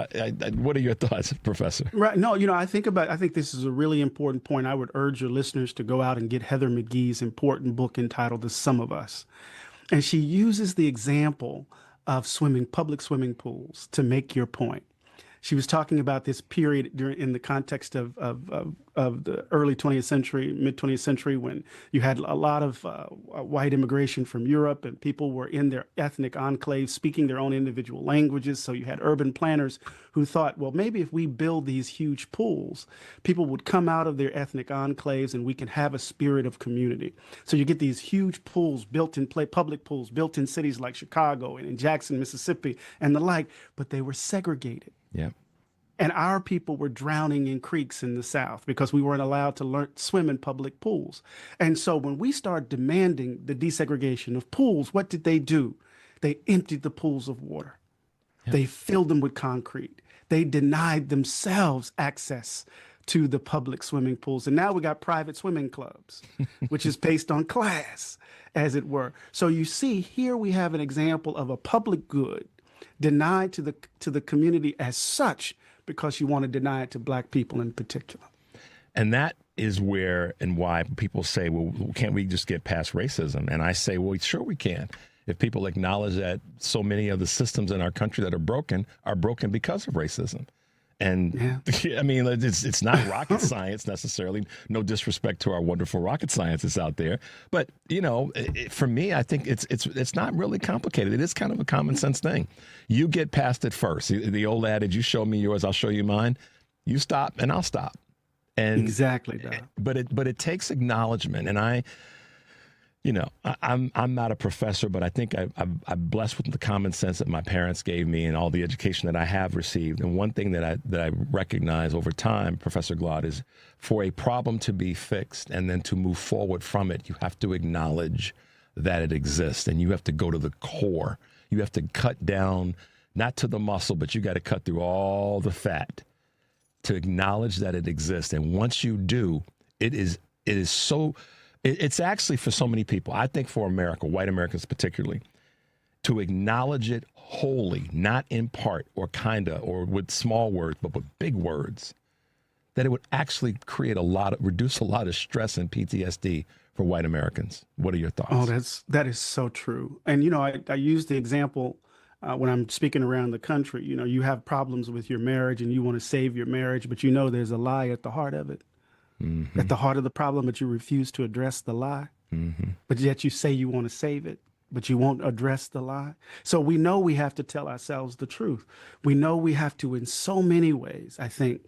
What are your thoughts, Professor? Right. No, I think this is a really important point. I would urge your listeners to go out and get Heather McGhee's important book entitled The Sum of Us. And she uses the example of public swimming pools to make your point. She was talking about this period in the context of the early 20th century, mid 20th century, when you had a lot of white immigration from Europe, and people were in their ethnic enclaves speaking their own individual languages. So you had urban planners who thought, well, maybe if we build these huge pools, people would come out of their ethnic enclaves and we can have a spirit of community. So you get these huge pools built in public pools built in cities like Chicago and in Jackson, Mississippi, and the like, but they were segregated. Yeah. And our people were drowning in creeks in the South because we weren't allowed to swim in public pools. And so when we started demanding the desegregation of pools, what did they do? They emptied the pools of water. Yeah. They filled them with concrete. They denied themselves access to the public swimming pools. And now we got private swimming clubs, which is based on class, as it were. So you see, here we have an example of a public good denied to the community as such, because you want to deny it to Black people in particular. And that is where and why people say, well, can't we just get past racism? And I say, well, sure we can. If people acknowledge that so many of the systems in our country that are broken because of racism. And yeah. I mean, it's not rocket science necessarily. No disrespect to our wonderful rocket scientists out there, but you know, for me, I think it's not really complicated. It is kind of a common sense thing. You get past it first. The old adage: "You show me yours, I'll show you mine." You stop, and I'll stop. And exactly, but it takes acknowledgement, and I'm not a professor, but I think I'm blessed with the common sense that my parents gave me and all the education that I have received. And one thing that I recognize over time, Professor Glaude, is for a problem to be fixed and then to move forward from it, you have to acknowledge that it exists, and you have to go to the core. You have to cut down, not to the muscle, but you got to cut through all the fat to acknowledge that it exists. And once you do, it is so... It's actually for so many people, I think for America, white Americans particularly, to acknowledge it wholly, not in part or kinda or with small words, but with big words, that it would actually reduce a lot of stress and PTSD for white Americans. What are your thoughts? Oh, that is so true. And, you know, I use the example when I'm speaking around the country. You know, you have problems with your marriage and you want to save your marriage, but you know there's a lie at the heart of it. Mm-hmm. At the heart of the problem, but you refuse to address the lie. Mm-hmm. But yet you say you want to save it, but you won't address the lie. So we know we have to tell ourselves the truth. We know we have to, in so many ways, I think,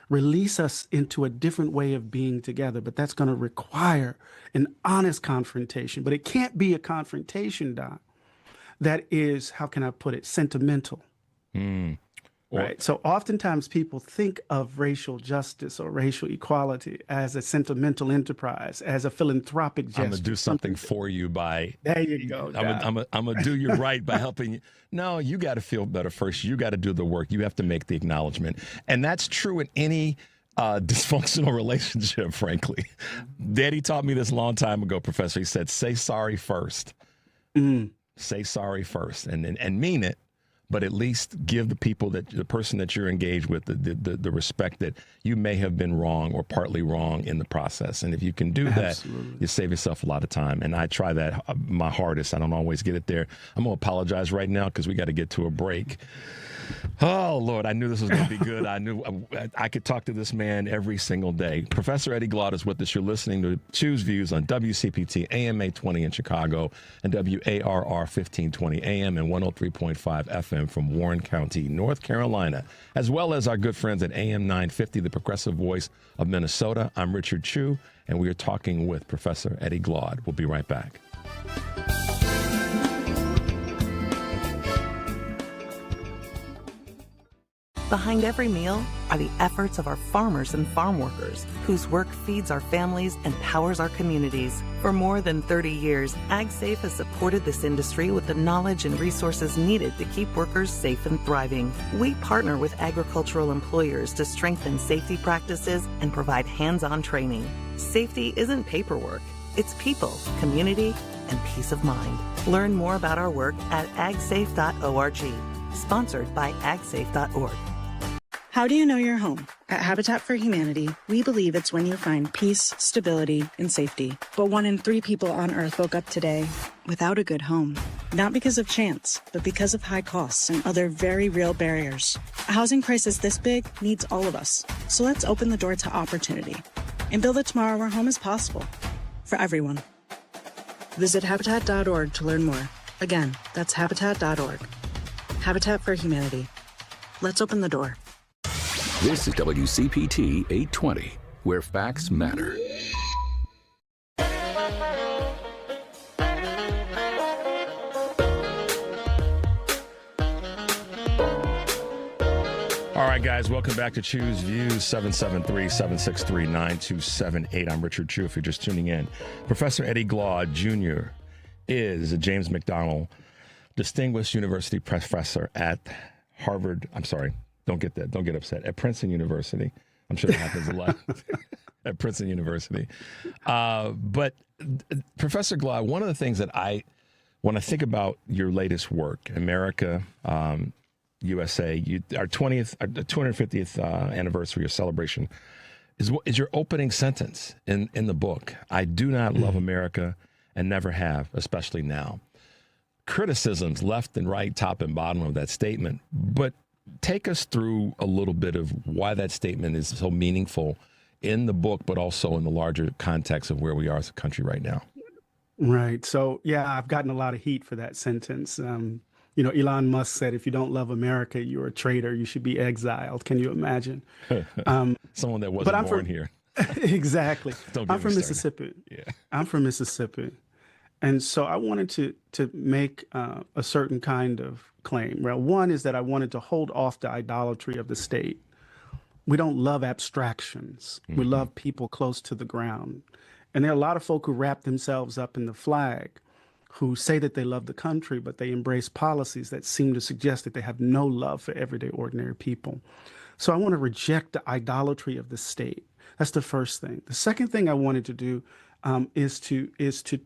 release us into a different way of being together. But that's going to require an honest confrontation. But it can't be a confrontation, Doc, that is, how can I put it, sentimental. Right. So oftentimes people think of racial justice or racial equality as a sentimental enterprise, as a philanthropic gesture. I'm going to do something for you by... There you go. I'm going to do you right by helping you. No, you got to feel better first. You got to do the work. You have to make the acknowledgement. And that's true in any dysfunctional relationship, frankly. Daddy taught me this a long time ago, Professor. He said, say sorry first. Say sorry first and mean it. But at least give the person that you're engaged with the respect that you may have been wrong or partly wrong in the process. And if you can do that, you save yourself a lot of time. And I try that my hardest. I don't always get it there. I'm going to apologize right now because we got to get to a break. Oh, Lord, I knew this was going to be good. I knew I could talk to this man every single day. Professor Eddie Glaude is with us. You're listening to Choose Views on WCPT, AM 820 in Chicago, and WARR 1520 AM and 103.5 FM from Warren County, North Carolina, as well as our good friends at AM 950, the progressive voice of Minnesota. I'm Richard Chu, and we are talking with Professor Eddie Glaude. We'll be right back. Behind every meal are the efforts of our farmers and farm workers, whose work feeds our families and powers our communities. For more than 30 years, AgSafe has supported this industry with the knowledge and resources needed to keep workers safe and thriving. We partner with agricultural employers to strengthen safety practices and provide hands-on training. Safety isn't paperwork. It's people, community, and peace of mind. Learn more about our work at agsafe.org. Sponsored by agsafe.org. How do you know your home? At Habitat for Humanity, we believe it's when you find peace, stability, and safety. But 1 in 3 people on Earth woke up today without a good home. Not because of chance, but because of high costs and other very real barriers. A housing crisis this big needs all of us. So let's open the door to opportunity and build a tomorrow where home is possible for everyone. Visit Habitat.org to learn more. Again, that's Habitat.org. Habitat for Humanity. Let's open the door. This is WCPT 820, where facts matter. All right, guys, welcome back to Choose Views, 773-763-9278. I'm Richard Chu, if you're just tuning in. Professor Eddie Glaude Jr. is a James McDonnell Distinguished University Professor at Harvard. I'm sorry, don't get upset. At Princeton University. I'm sure that happens a lot at Princeton University. But Professor Glaude, one of the things that when I think about your latest work, America, U.S.A., our 250th anniversary or celebration, is your opening sentence in the book. I do not love America and never have, especially now. Criticisms left and right, top and bottom of that statement, but take us through a little bit of why that statement is so meaningful in the book, but also in the larger context of where we are as a country right now. Right. So, yeah, I've gotten a lot of heat for that sentence. Elon Musk said, if you don't love America, you're a traitor. You should be exiled. Can you imagine? Someone that wasn't born here. Exactly. I'm from Mississippi. Yeah. I'm from Mississippi. And so I wanted to make a certain kind of claim. Well, one is that I wanted to hold off the idolatry of the state. We don't love abstractions. We love people close to the ground. And there are a lot of folk who wrap themselves up in the flag, who say that they love the country, but they embrace policies that seem to suggest that they have no love for everyday ordinary people. So I want to reject the idolatry of the state. That's the first thing. The second thing I wanted to do is to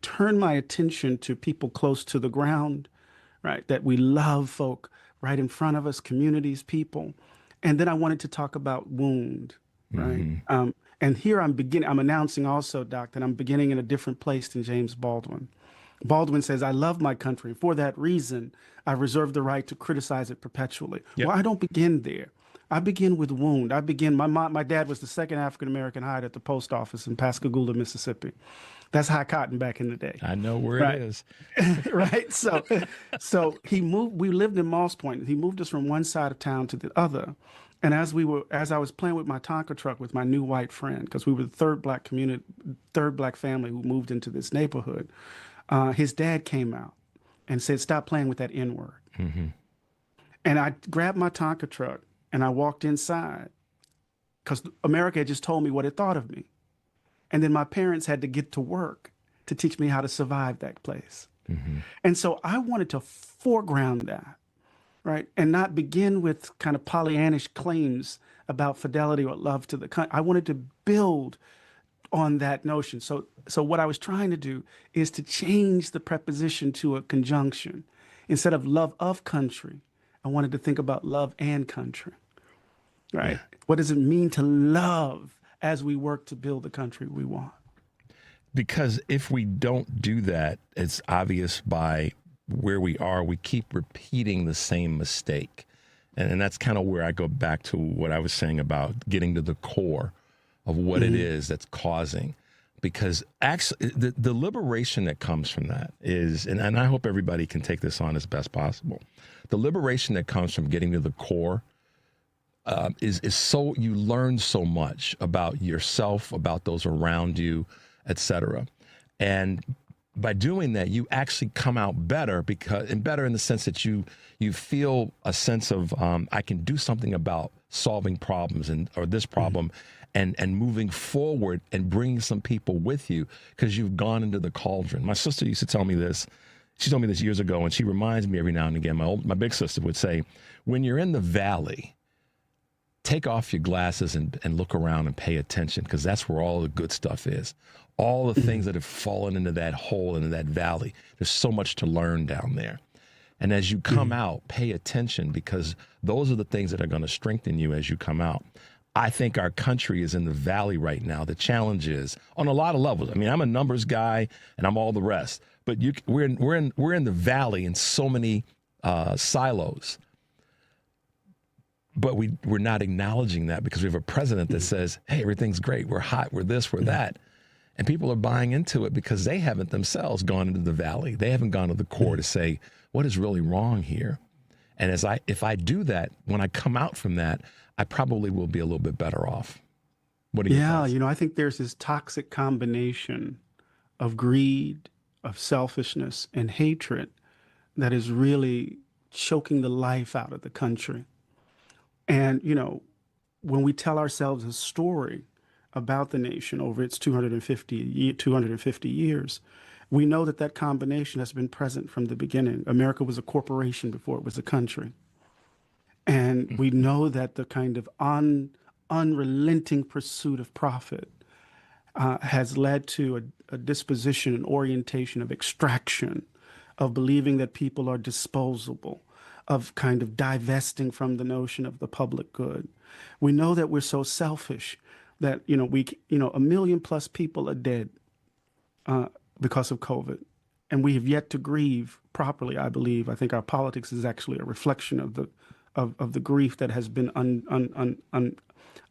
turn my attention to people close to the ground, right? That we love folk right in front of us, communities, people. And then I wanted to talk about wound, right? And here I'm announcing also, Doc, that I'm beginning in a different place than James Baldwin. Baldwin says, I love my country. For that reason, I reserve the right to criticize it perpetually. Yep. Well, I don't begin there. I begin with wound. My dad was the second African-American hired at the post office in Pascagoula, Mississippi. That's high cotton back in the day. I know where it is. Right. So we lived in Moss Point. He moved us from one side of town to the other. And as I was playing with my Tonka truck with my new white friend, because we were the third black family who moved into this neighborhood, his dad came out and said, stop playing with that N-word. And I grabbed my Tonka truck and I walked inside because America had just told me what it thought of me. And then my parents had to get to work to teach me how to survive that place. And so I wanted to foreground that, right? And not begin with kind of Pollyannish claims about fidelity or love to the country. I wanted to build on that notion. So what I was trying to do is to change the preposition to a conjunction. Instead of love of country, I wanted to think about love and country, right? Yeah. What does it mean to love as we work to build the country we want? Because if we don't do that, it's obvious by where we are, we keep repeating the same mistake. And that's kind of where I go back to what I was saying about getting to the core of what it is that's causing. Because actually, the liberation that comes from that is, and I hope everybody can take this on as best possible, the liberation that comes from getting to the core is so, you learn so much about yourself, about those around you, etc. And by doing that, you actually come out better, better in the sense that you feel a sense of I can do something about solving problems or this problem, and moving forward and bringing some people with you because you've gone into the cauldron. My sister used to tell me this. She told me this years ago, and she reminds me every now and again. My big sister would say, when you're in the valley, take off your glasses and look around and pay attention, because that's where all the good stuff is. All the things that have fallen into that hole, into that valley. There's so much to learn down there. And as you come out, pay attention, because those are the things that are going to strengthen you as you come out. I think our country is in the valley right now. The challenge is on a lot of levels. I mean, I'm a numbers guy and I'm all the rest, But we're in the valley in so many silos. But we're not acknowledging that because we have a president that says, hey, everything's great. We're hot. We're this, we're that. And people are buying into it because they haven't themselves gone into the valley. They haven't gone to the core to say, what is really wrong here? And if I do that, when I come out from that, I probably will be a little bit better off. What do you think? I think there's this toxic combination of greed, of selfishness, and hatred that is really choking the life out of the country. And, when we tell ourselves a story about the nation over its 250 years, we know that combination has been present from the beginning. America was a corporation before it was a country. And we know that the kind of unrelenting pursuit of profit has led to a disposition and orientation of extraction, of believing that people are disposable, of kind of divesting from the notion of the public good. We know that we're so selfish that, a million plus people are dead because of COVID. And we have yet to grieve properly, I believe. I think our politics is actually a reflection of the grief that has been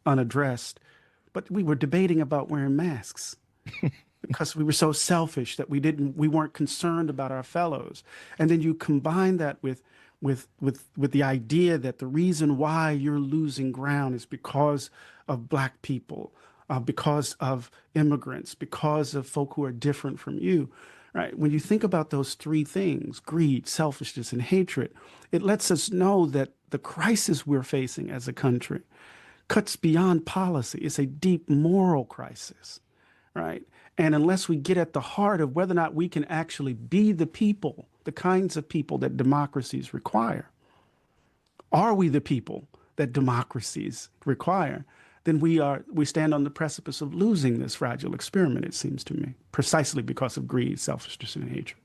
unaddressed. But we were debating about wearing masks because we were so selfish that we weren't concerned about our fellows. And then you combine that with the idea that the reason why you're losing ground is because of Black people, because of immigrants, because of folk who are different from you, right? When you think about those three things, greed, selfishness, and hatred, it lets us know that the crisis we're facing as a country cuts beyond policy. It's a deep moral crisis, right? And unless we get at the heart of whether or not we can actually be the people, the kinds of people that democracies require, are we the people that democracies require, then we stand on the precipice of losing this fragile experiment, it seems to me, precisely because of greed, selfishness, and hatred.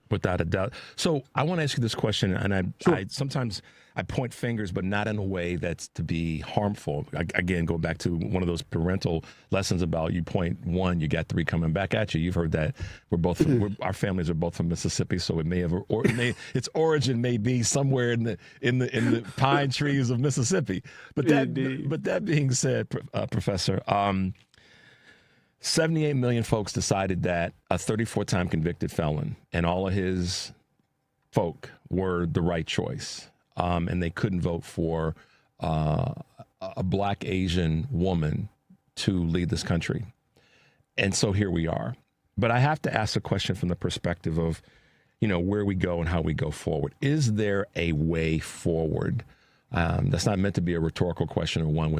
Without a doubt. So I want to ask you this question, and I sometimes I point fingers, but not in a way that's to be harmful. Again, go back to one of those parental lessons about you point one, you got three coming back at you. You've heard that. We're both our families are both from Mississippi, so it may have its origin may be somewhere in the pine trees of Mississippi. But that being said, Professor. 78 million folks decided that a 34-time convicted felon and all of his folk were the right choice. And they couldn't vote for a Black Asian woman to lead this country. And so here we are. But I have to ask a question from the perspective of, where we go and how we go forward. Is there a way forward? That's not meant to be a rhetorical question or one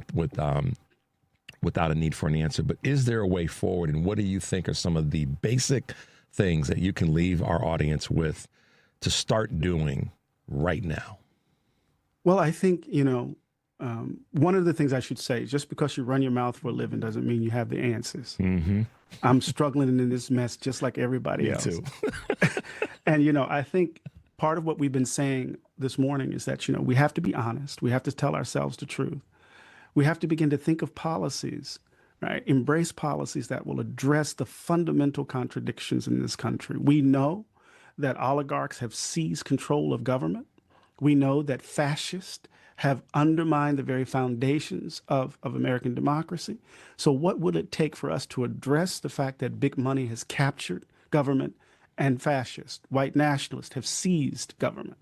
without a need for an answer, but is there a way forward? And what do you think are some of the basic things that you can leave our audience with to start doing right now? Well, I think, one of the things I should say, just because you run your mouth for a living doesn't mean you have the answers. Mm-hmm. I'm struggling in this mess just like everybody else. Me too. And, I think part of what we've been saying this morning is that, we have to be honest. We have to tell ourselves the truth. We have to begin to think of policies, right? Embrace policies that will address the fundamental contradictions in this country. We know that oligarchs have seized control of government. We know that fascists have undermined the very foundations of American democracy. So what would it take for us to address the fact that big money has captured government and fascists, white nationalists have seized government?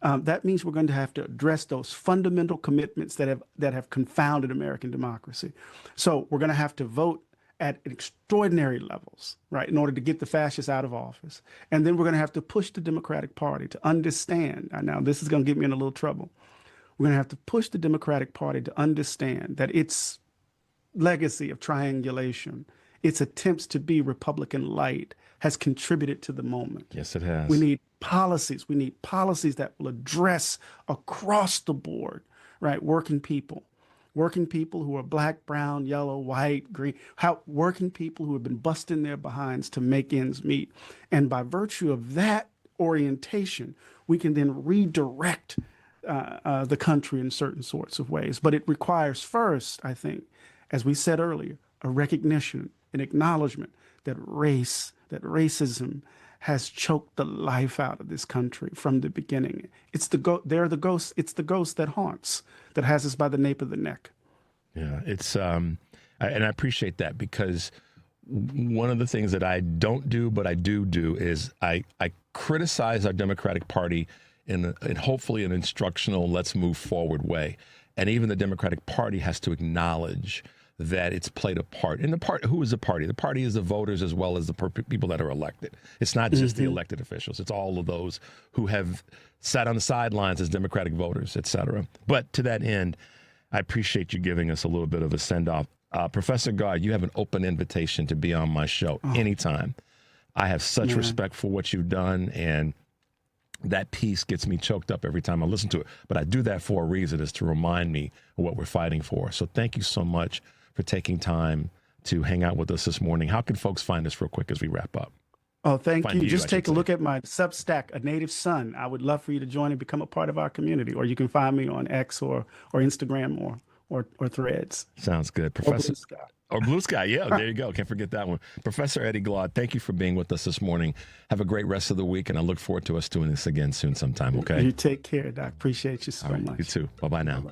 That means we're going to have to address those fundamental commitments that have confounded American democracy. So we're going to have to vote at extraordinary levels, right, in order to get the fascists out of office. And then we're going to have to push the Democratic Party to understand. Now, this is going to get me in a little trouble. We're going to have to push the Democratic Party to understand that its legacy of triangulation, its attempts to be Republican light, has contributed to the moment. Yes, it has. We need policies. We need policies that will address across the board, right, working people who are Black, brown, yellow, white, green, working people who have been busting their behinds to make ends meet. And by virtue of that orientation, we can then redirect the country in certain sorts of ways. But it requires first, I think, as we said earlier, a recognition, an acknowledgement that racism has choked the life out of this country from the beginning. They're the ghost. It's the ghost that haunts, that has us by the nape of the neck. Yeah, it's and I appreciate that, because one of the things that I don't do, but I do is I criticize our Democratic Party in hopefully an instructional, let's move forward way. And even the Democratic Party has to acknowledge that it's played a part. And who is the party? The party is the voters as well as the people that are elected. It's not just the elected officials. It's all of those who have sat on the sidelines as Democratic voters, et cetera. But to that end, I appreciate you giving us a little bit of a send-off. Professor Glaude, you have an open invitation to be on my show anytime. I have such respect for what you've done, and that piece gets me choked up every time I listen to it. But I do that for a reason, is to remind me of what we're fighting for. So thank you so much for taking time to hang out with us this morning. How can folks find us real quick as we wrap up? Oh, thank you. Just take a look at my Substack, A Native Son. I would love for you to join and become a part of our community. Or you can find me on X or Instagram or Threads. Sounds good. Professor. Or Blue Sky. Yeah, there you go. Can't forget that one. Professor Eddie Glaude, thank you for being with us this morning. Have a great rest of the week, and I look forward to us doing this again soon sometime, okay? You take care, Doc. Appreciate you so much. You too. Bye-bye now.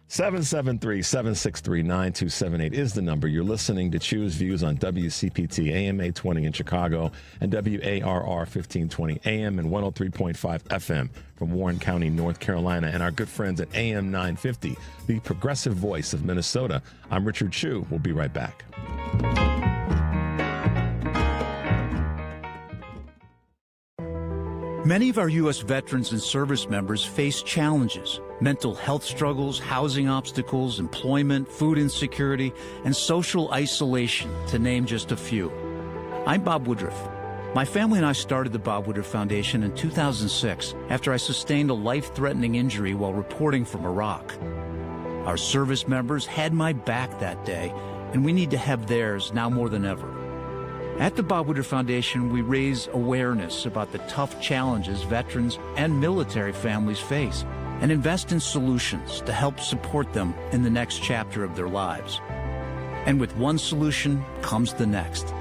773-763-9278 is the number. You're listening to Choose Views on WCPT, AM 820 in Chicago, and WARR 1520 AM and 103.5 FM from Warren County, North Carolina, and our good friends at AM 950, the progressive voice of Minnesota. I'm Richard Chu. We'll be right back. Many of our U.S. veterans and service members face challenges: mental health struggles, housing obstacles, employment, food insecurity, and social isolation, to name just a few. I'm Bob Woodruff. My family and I started the Bob Woodruff Foundation in 2006 after I sustained a life-threatening injury while reporting from Iraq. Our service members had my back that day, and we need to have theirs now more than ever. At the Bob Woodruff Foundation, we raise awareness about the tough challenges veterans and military families face and invest in solutions to help support them in the next chapter of their lives. And with one solution comes the next.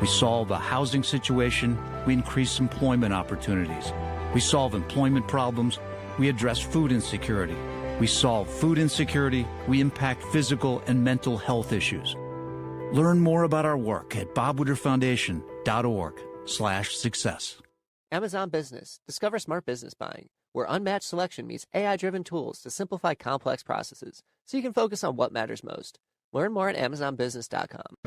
We solve a housing situation, we increase employment opportunities. We solve employment problems, we address food insecurity. We solve food insecurity, we impact physical and mental health issues. Learn more about our work at bobwoodrufffoundation.org/success. Amazon Business. Discover smart business buying, where unmatched selection meets AI-driven tools to simplify complex processes, so you can focus on what matters most. Learn more at amazonbusiness.com.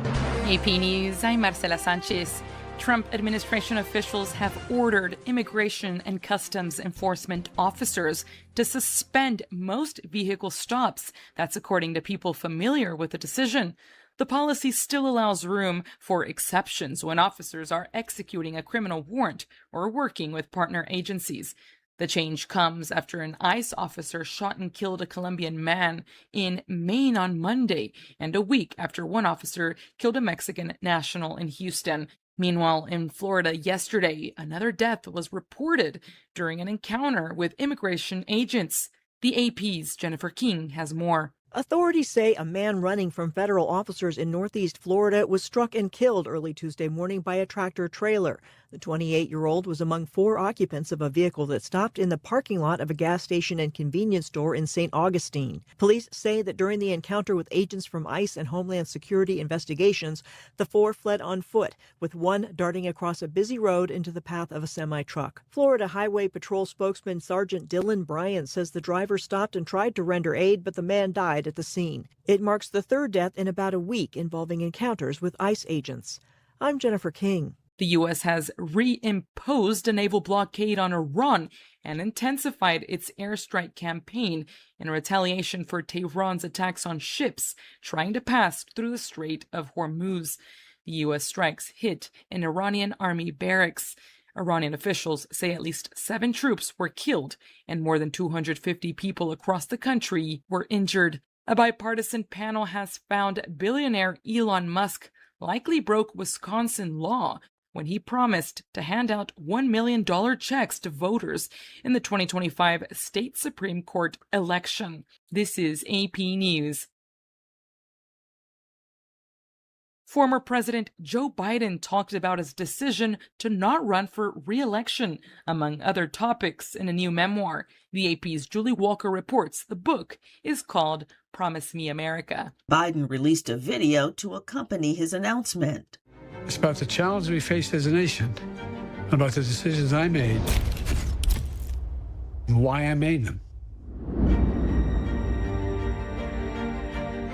AP News, I'm Marcela Sanchez. Trump administration officials have ordered immigration and customs enforcement officers to suspend most vehicle stops. That's according to people familiar with the decision. The policy still allows room for exceptions when officers are executing a criminal warrant or working with partner agencies. The change comes after an ICE officer shot and killed a Colombian man in Maine on Monday, and a week after one officer killed a Mexican national in Houston. Meanwhile, in Florida yesterday, another death was reported during an encounter with immigration agents. The AP's Jennifer King has more. Authorities say a man running from federal officers in Northeast Florida was struck and killed early Tuesday morning by a tractor trailer. The 28-year-old was among 4 occupants of a vehicle that stopped in the parking lot of a gas station and convenience store in St. Augustine. Police say that during the encounter with agents from ICE and Homeland Security investigations, the 4 fled on foot, with one darting across a busy road into the path of a semi-truck. Florida Highway Patrol spokesman Sergeant Dylan Bryan says the driver stopped and tried to render aid, but the man died at the scene. It marks the 3rd death in about a week involving encounters with ICE agents. I'm Jennifer King. The U.S. has reimposed a naval blockade on Iran and intensified its airstrike campaign in retaliation for Tehran's attacks on ships trying to pass through the Strait of Hormuz. The U.S. strikes hit an Iranian army barracks. Iranian officials say at least 7 troops were killed and more than 250 people across the country were injured. A bipartisan panel has found billionaire Elon Musk likely broke Wisconsin law when he promised to hand out $1 million checks to voters in the 2025 state Supreme Court election. This is AP News. Former President Joe Biden talked about his decision to not run for re-election, among other topics, in a new memoir. The AP's Julie Walker reports the book is called Promise Me America. Biden released a video to accompany his announcement. It's about the challenge we faced as a nation, about the decisions I made, and why I made them.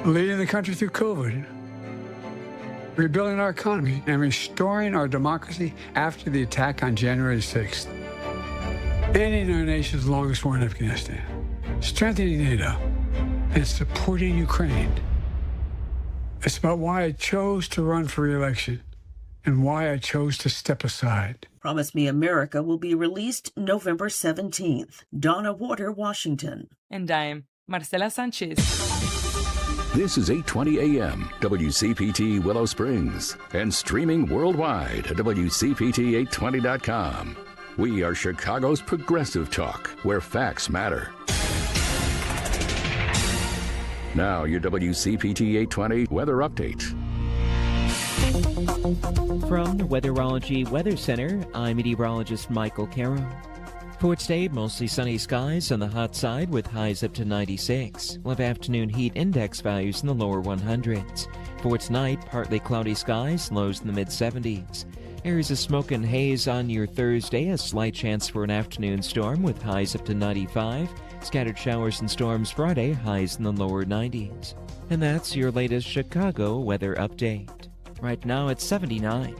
Leading the country through COVID, rebuilding our economy, and restoring our democracy after the attack on January 6th. Ending our nation's longest war in Afghanistan, strengthening NATO, and supporting Ukraine. It's about why I chose to run for re-election and why I chose to step aside. Promise Me America will be released November 17th. Donna Warder, Washington. And I'm Marcela Sanchez. This is 820 AM, WCPT Willow Springs, and streaming worldwide at WCPT820.com. We are Chicago's progressive talk, where facts matter. Now, your WCPT 820 weather update. From the Weatherology Weather Center, I'm meteorologist Michael Caro. For today, mostly sunny skies on the hot side with highs up to 96. We'll have afternoon heat index values in the lower 100s. For tonight, partly cloudy skies, lows in the mid-70s. Areas of smoke and haze on your Thursday, a slight chance for an afternoon storm with highs up to 95. Scattered showers and storms Friday, highs in the lower 90s. And that's your latest Chicago weather update. Right now it's 79.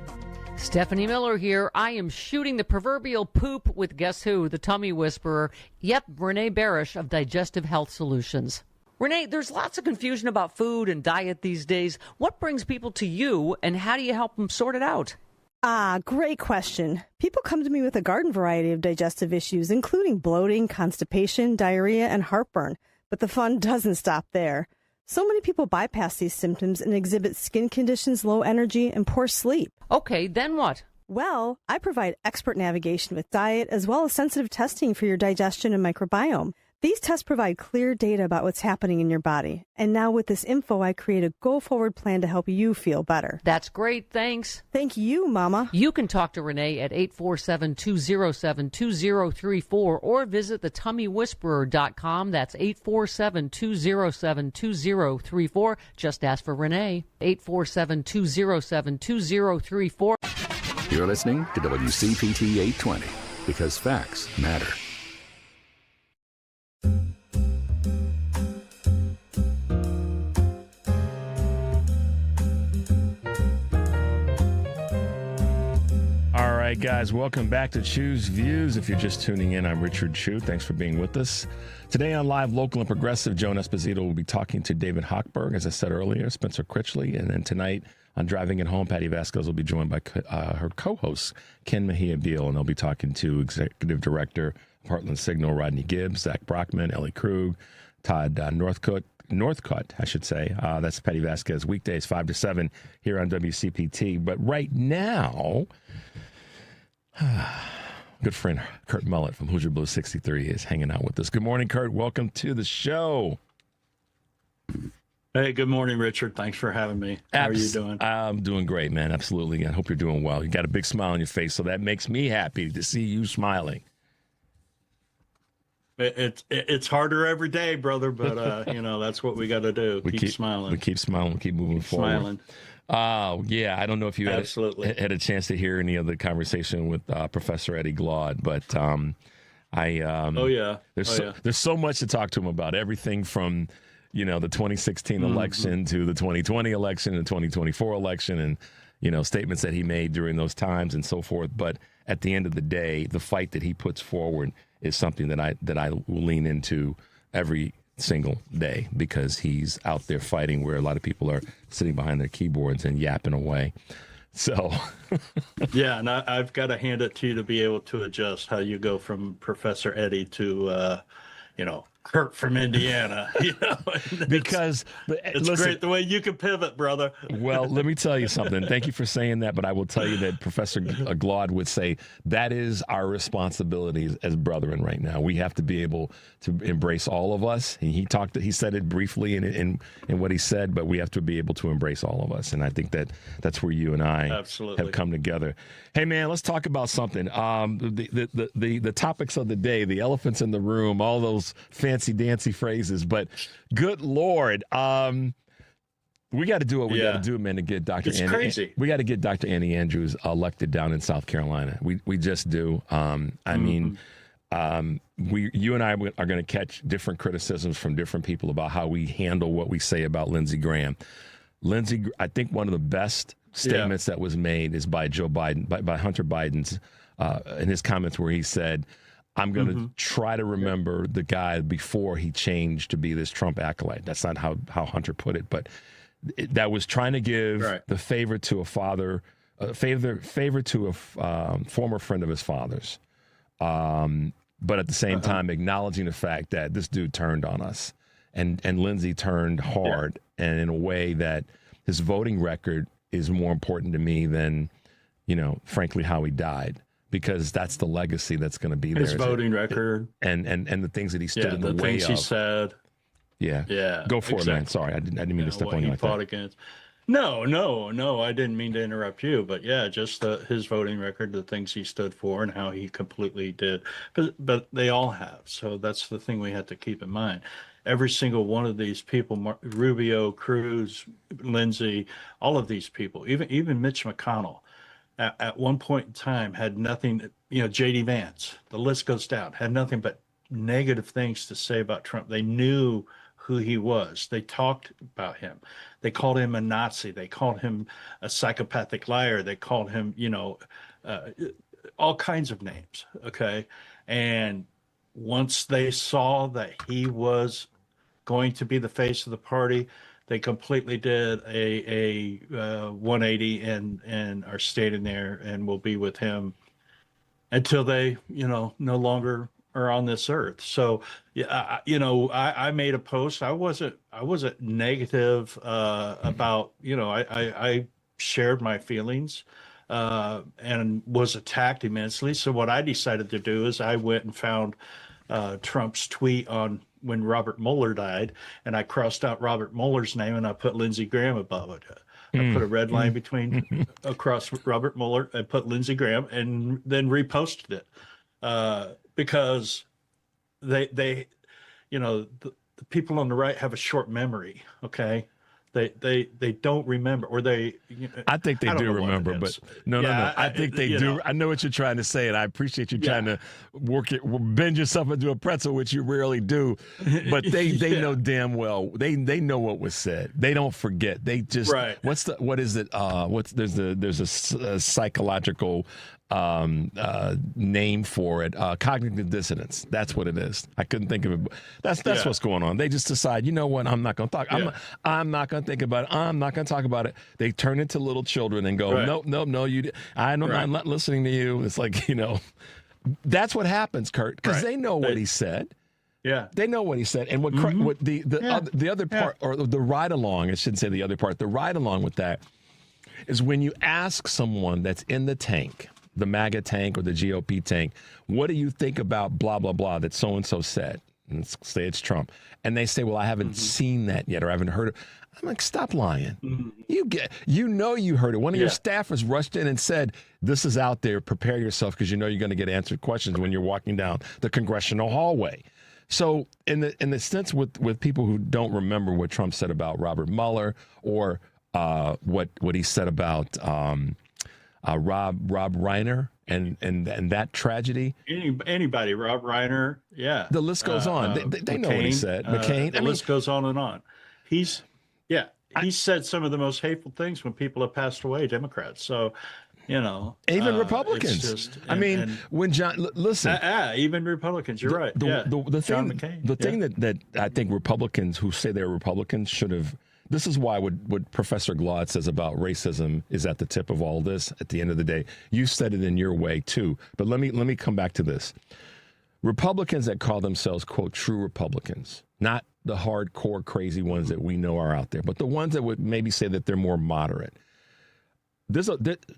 Stephanie Miller here. I am shooting the proverbial poop with guess who? The tummy whisperer. Yep, Renee Barish of Digestive Health Solutions. Renee, there's lots of confusion about food and diet these days. What brings people to you, and how do you help them sort it out? Great question. People come to me with a garden variety of digestive issues, including bloating, constipation, diarrhea, and heartburn. But the fun doesn't stop there. So many people bypass these symptoms and exhibit skin conditions, low energy, and poor sleep. Okay, then what? Well, I provide expert navigation with diet as well as sensitive testing for your digestion and microbiome. These tests provide clear data about what's happening in your body. And now with this info, I create a go-forward plan to help you feel better. That's great. Thanks. Thank you, Mama. You can talk to Renee at 847-207-2034 or visit thetummywhisperer.com. That's 847-207-2034. Just ask for Renee. 847-207-2034. You're listening to WCPT 820, because facts matter. All right, guys, welcome back to Choose Views. If you're just tuning in, I'm Richard Chu. Thanks for being with us. Today on Live, Local, and Progressive, Joan Esposito will be talking to David Hochberg, as I said earlier, Spencer Critchley, and then tonight on Driving It Home, Patty Vasquez will be joined by her co-host, Ken Mejia-Beal, and they'll be talking to Executive Director of Heartland Signal, Rodney Gibbs, Zach Brockman, Ellie Krug, Todd Northcutt, I should say. That's Patty Vasquez, weekdays 5 to 7 here on WCPT. But right now, good friend Kurt Mullett from Hoosier Blue 63 is hanging out with us. Good morning, Kurt. Welcome to the show. Hey, good morning, Richard. Thanks for having me. How are you doing? I'm doing great, man. Absolutely. I hope you're doing well. You got a big smile on your face, so that makes me happy to see you smiling. It's harder every day, brother, but that's what we got to do. Keep smiling. We keep smiling. We keep moving forward. Smiling. Yeah. I don't know if you had a chance to hear any of the conversation with Professor Eddie Glaude, but there's so much to talk to him about. Everything from the 2016 election to the 2020 election and the 2024 election, and statements that he made during those times and so forth. But at the end of the day, the fight that he puts forward is something that I will lean into every single day, because he's out there fighting where a lot of people are sitting behind their keyboards and yapping away. So yeah, and I've got to hand it to you to be able to adjust how you go from Professor Eddie to Kurt from Indiana, because it's great the way you can pivot, brother. Well, let me tell you something. Thank you for saying that, but I will tell you that Professor Glaude would say that is our responsibility as brethren right now. We have to be able to embrace all of us. He said it briefly in what he said, but we have to be able to embrace all of us, and I think that's where you and I have come together. Hey, man, let's talk about something. The topics of the day, the elephants in the room, all those fancy dancy phrases, but good Lord, we got to do what we got to do, man, to get Dr. It's crazy. We got to get Dr. Annie Andrews elected down in South Carolina. We just do. I mean, you and I are going to catch different criticisms from different people about how we handle what we say about Lindsey Graham. Lindsey, I think one of the best statements that was made is by Joe Biden, by Hunter Biden's, in his comments where he said, I'm going to try to remember the guy before he changed to be this Trump acolyte. That's not how Hunter put it, but that was trying to give the favor to favor to a former friend of his father's. But at the same time, acknowledging the fact that this dude turned on us, and Lindsey turned hard, and in a way that his voting record is more important to me than, frankly, how he died, because that's the legacy that's going to be there. His voting record and the things that he stood in the way of. The things he said. Yeah. Go for it, man. Sorry, I didn't mean to step on you like that. Against. No, I didn't mean to interrupt you, but just his voting record, the things he stood for, and how he completely did. But they all have. So that's the thing we have to keep in mind. Every single one of these people, Rubio, Cruz, Lindsey, all of these people, even Mitch McConnell, at one point in time had nothing. J.D. Vance, the list goes down, had nothing but negative things to say about Trump. They knew who he was. They talked about him. They called him a Nazi. They called him a psychopathic liar. They called him, all kinds of names. Okay. And once they saw that he was going to be the face of the party, they completely did a 180 and are staying there and will be with him until they, no longer are on this earth. So, I made a post. I wasn't negative about, I shared my feelings and was attacked immensely. So what I decided to do is I went and found Trump's tweet on when Robert Mueller died, and I crossed out Robert Mueller's name and I put Lindsey Graham above it. I put a red line across Robert Mueller and put Lindsey Graham, and then reposted it because they the people on the right have a short memory. Okay. They don't remember, or I think they do remember, but no. I think they do. I know what you're trying to say, and I appreciate you trying to bend yourself into a pretzel, which you rarely do. But they know damn well. They know what was said. They don't forget. They just what is it? There's a psychological name for it. Cognitive dissonance. That's what it is. I couldn't think of it. That's what's going on. They just decide, you know what? I'm not going to talk. I'm not going to think about it. I'm not going to talk about it. They turn into little children and go, nope. I'm not listening to you. It's like, that's what happens, Kurt, because they know what he said. Yeah, they know what he said, and what the other part, or the ride along. I shouldn't say the other part. The ride along with that is when you ask someone that's in the tank, the MAGA tank or the GOP tank, what do you think about blah, blah, blah that so-and-so said? And say it's Trump. And they say, well, I haven't seen that yet, or I haven't heard it. I'm like, stop lying. You heard it. One of your staffers rushed in and said, this is out there. Prepare yourself, because you're going to get answered questions when you're walking down the congressional hallway. So in the sense with people who don't remember what Trump said about Robert Mueller, or what he said about Rob Reiner and that tragedy. Anybody, Rob Reiner, the list goes on. They know what he said. McCain. The list goes on and on. He said some of the most hateful things when people have passed away, Democrats. So, even Republicans. When John, listen, even Republicans. You're right. The thing that I think Republicans who say they're Republicans should have. This is why what Professor Glaude says about racism is at the tip of all this. At the end of the day, you said it in your way too. But let me come back to this. Republicans that call themselves, quote, true Republicans, not the hardcore crazy ones that we know are out there, but the ones that would maybe say that they're more moderate.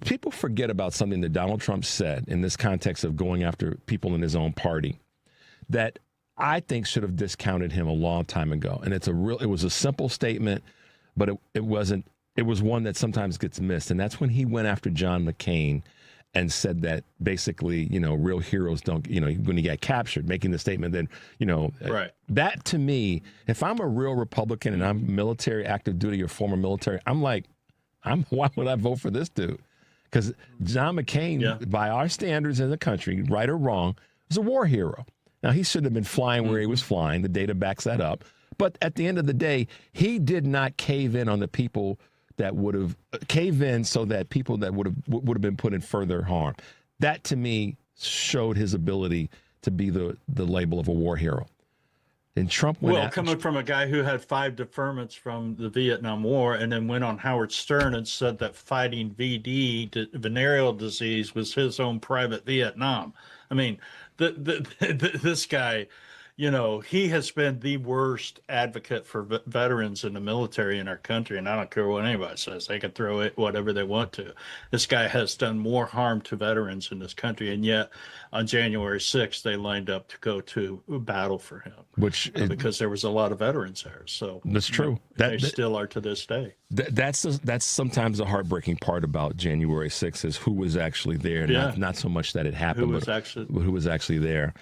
People forget about something that Donald Trump said in this context of going after people in his own party that I think should have discounted him a long time ago. And it was a simple statement, but it wasn't. It was one that sometimes gets missed. And that's when he went after John McCain and said that basically, real heroes don't, when he got captured, making the statement that, right. That to me, if I'm a real Republican and I'm military, active duty or former military, I'm like, why would I vote for this dude? Because John McCain, by our standards in the country, right or wrong, was a war hero. Now, he shouldn't have been flying where he was flying. The data backs that up. But at the end of the day, he did not cave in on the people that would have caved in so that people that would have been put in further harm. That, to me, showed his ability to be the label of a war hero. And Trump coming from a guy who had 5 deferments from the Vietnam War and then went on Howard Stern and said that fighting VD, venereal disease, was his own private Vietnam. I mean, this guy, he has been the worst advocate for veterans in the military in our country, and I don't care what anybody says. They can throw it whatever they want to. This guy has done more harm to veterans in this country, and yet on January 6th, they lined up to go to battle for him, because there was a lot of veterans there. So that's true. They still are to this day. That's sometimes the heartbreaking part about January 6th is who was actually there, not so much that it happened, but who was actually there.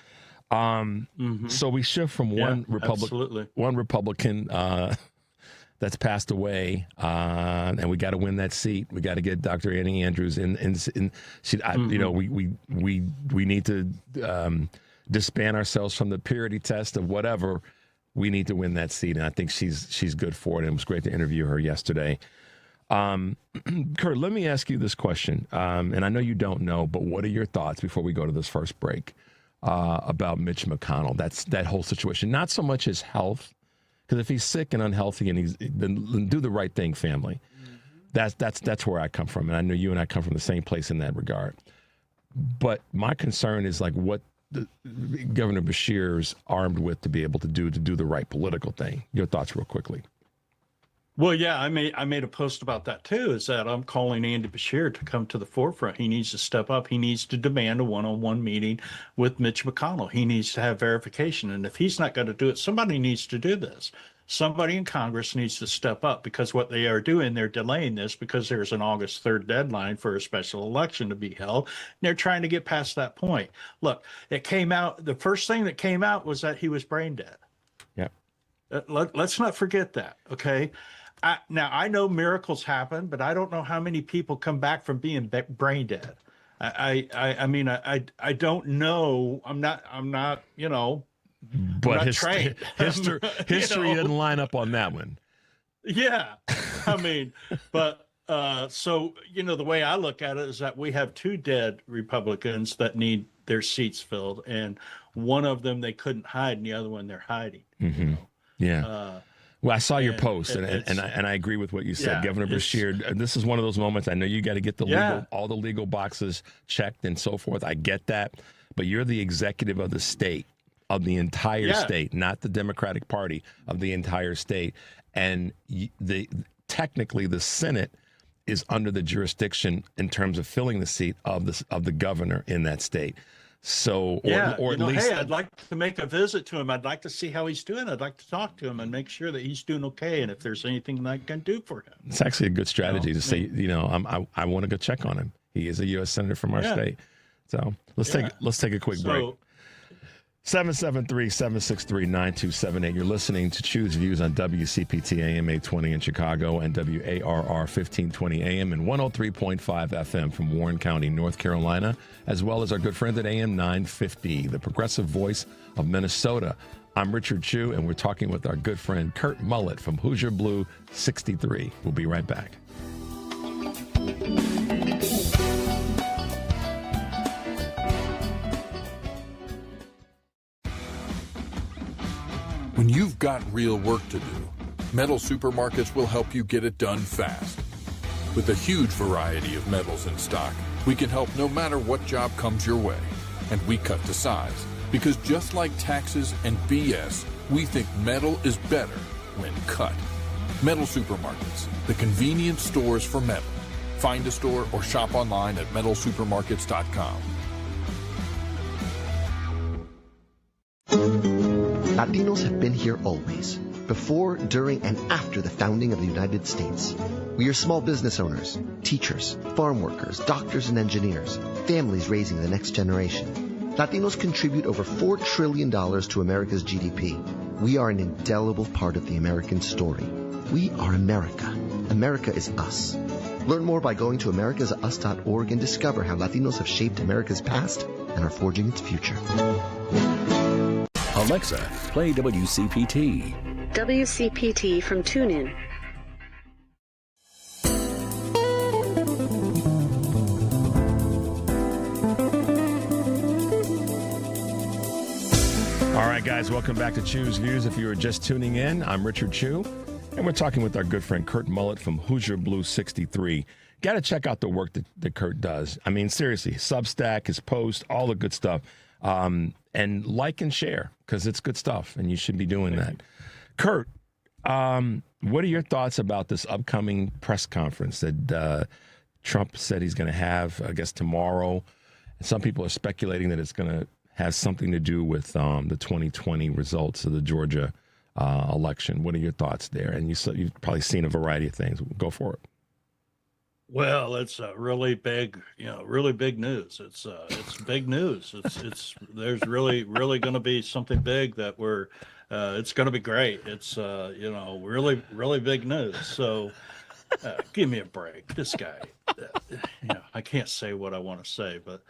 So we shift from one Republican that's passed away, and we got to win that seat. We got to get Dr. Annie Andrews in. We need to disband ourselves from the purity test of whatever. We need to win that seat, and I think she's good for it. And it was great to interview her yesterday. Kurt, let me ask you this question, and I know you don't know, but what are your thoughts before we go to this first break? About Mitch McConnell, that whole situation, not so much his health, because if he's sick and unhealthy, and then do the right thing, family. That's where I come from, and I know you and I come from the same place in that regard. But my concern is like what Governor Beshear's armed with to be able to do the right political thing. Your thoughts, real quickly. Well, yeah, I made a post about that too, is that I'm calling Andy Beshear to come to the forefront. He needs to step up. He needs to demand a one-on-one meeting with Mitch McConnell. He needs to have verification. And if he's not going to do it, somebody needs to do this. Somebody in Congress needs to step up, because what they are doing, they're delaying this because there's an August 3rd deadline for a special election to be held. And they're trying to get past that point. Look, it came out, the first thing that came out was that he was brain dead. Yeah. Let's not forget that, okay? Now, I know miracles happen, but I don't know how many people come back from being brain dead. I don't know. I'm not, But trained. history didn't line up on that one. Yeah. But so, the way I look at it is that we have 2 dead Republicans that need their seats filled. And one of them, they couldn't hide, and the other one they're hiding. Mm-hmm. Yeah. Well, I saw your post, and I agree with what you said, Governor Beshear. This is one of those moments. I know you got to get all the legal boxes checked and so forth. I get that, but you're the executive of the state, of the entire state, not the Democratic Party, of the entire state, and technically the Senate is under the jurisdiction in terms of filling the seat of the governor in that state. So, or at least, hey, I'd like to make a visit to him. I'd like to see how he's doing. I'd like to talk to him and make sure that he's doing okay, and if there's anything that I can do for him. It's actually a good strategy to say, I want to go check on him. He is a U.S. senator from our state. So let's take a quick break. 773-763-9278. You're listening to Choose Views on WCPT AM 820 in Chicago and WARR 1520 AM and 103.5 FM from Warren County, North Carolina, as well as our good friends at AM 950, the progressive voice of Minnesota. I'm Richard Chu, and we're talking with our good friend Kurt Mullett from Hoosier Blue 63. We'll be right back. When you've got real work to do, Metal Supermarkets will help you get it done fast. With a huge variety of metals in stock, we can help no matter what job comes your way, and we cut to size, Because just like taxes and BS, we think metal is better when cut. Metal Supermarkets, the convenience stores for metal. Find a store or shop online at metalsupermarkets.com. Latinos have been here always, before, during, and after the founding of the United States. We are small business owners, teachers, farm workers, doctors and engineers, families raising the next generation. Latinos contribute over $4 trillion to America's GDP. We are an indelible part of the American story. We are America. America is us. Learn more by going to americasus.org and discover how Latinos have shaped America's past and are forging its future. Alexa, play WCPT. WCPT from TuneIn. All right, guys, welcome back to Chew's Views. If you were just tuning in, I'm Richard Chew, and we're talking with our good friend Kurt Mullett from Hoosier Blue 63. Got to check out the work that Kurt does. I mean, seriously, Substack, his post, all the good stuff. And like and share, because it's good stuff, and you should be doing that. Kurt, what are your thoughts about this upcoming press conference that Trump said he's going to have, I guess, tomorrow? Some people are speculating that it's going to have something to do with the 2020 results of the Georgia election. What are your thoughts there? And you've probably seen a variety of things. Go for it. Well, it's really big, really big news. It's big news. It's there's really going to be something big that it's going to be great. It's really big news. So give me a break. This guy, I can't say what I want to say, but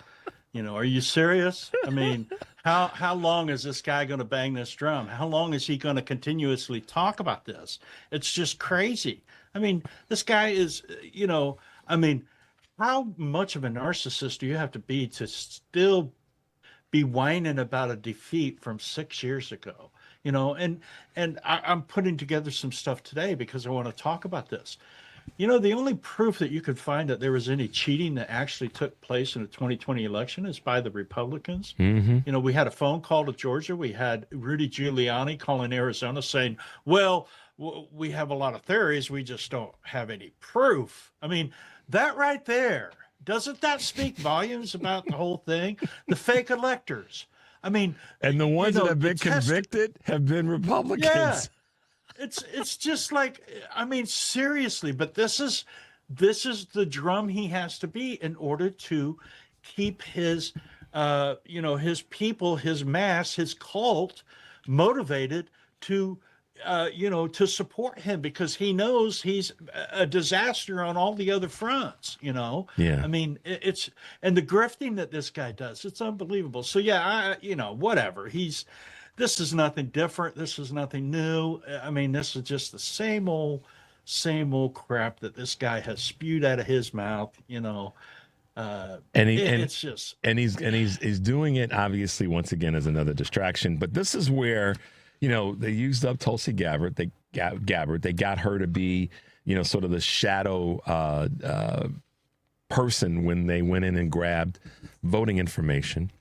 are you serious? I mean, how long is this guy going to bang this drum? How long is he going to continuously talk about this? It's just crazy. I mean, this guy is, how much of a narcissist do you have to be to still be whining about a defeat from 6 years ago? And I'm putting together some stuff today because I want to talk about this. The only proof that you could find that there was any cheating that actually took place in the 2020 election is by the Republicans. Mm-hmm. We had a phone call to Georgia. We had Rudy Giuliani calling Arizona saying, well, we have a lot of theories. We just don't have any proof. I mean, that right there, doesn't that speak volumes about the whole thing? The fake electors. I mean, and the ones that have been convicted have been Republicans. Yeah. It's just like, I mean, seriously, but this is the drum he has to be in order to keep his, his people, his mass, his cult motivated to, to support him because he knows he's a disaster on all the other fronts, Yeah. I mean, and the grifting that this guy does, it's unbelievable. So yeah, whatever. This is nothing different. This is nothing new. I mean, this is just the same old crap that this guy has spewed out of his mouth, it's just, and he's doing it obviously once again as another distraction. But this is where, they used up Tulsi Gabbard. They got her to be, sort of the shadow person when they went in and grabbed voting information.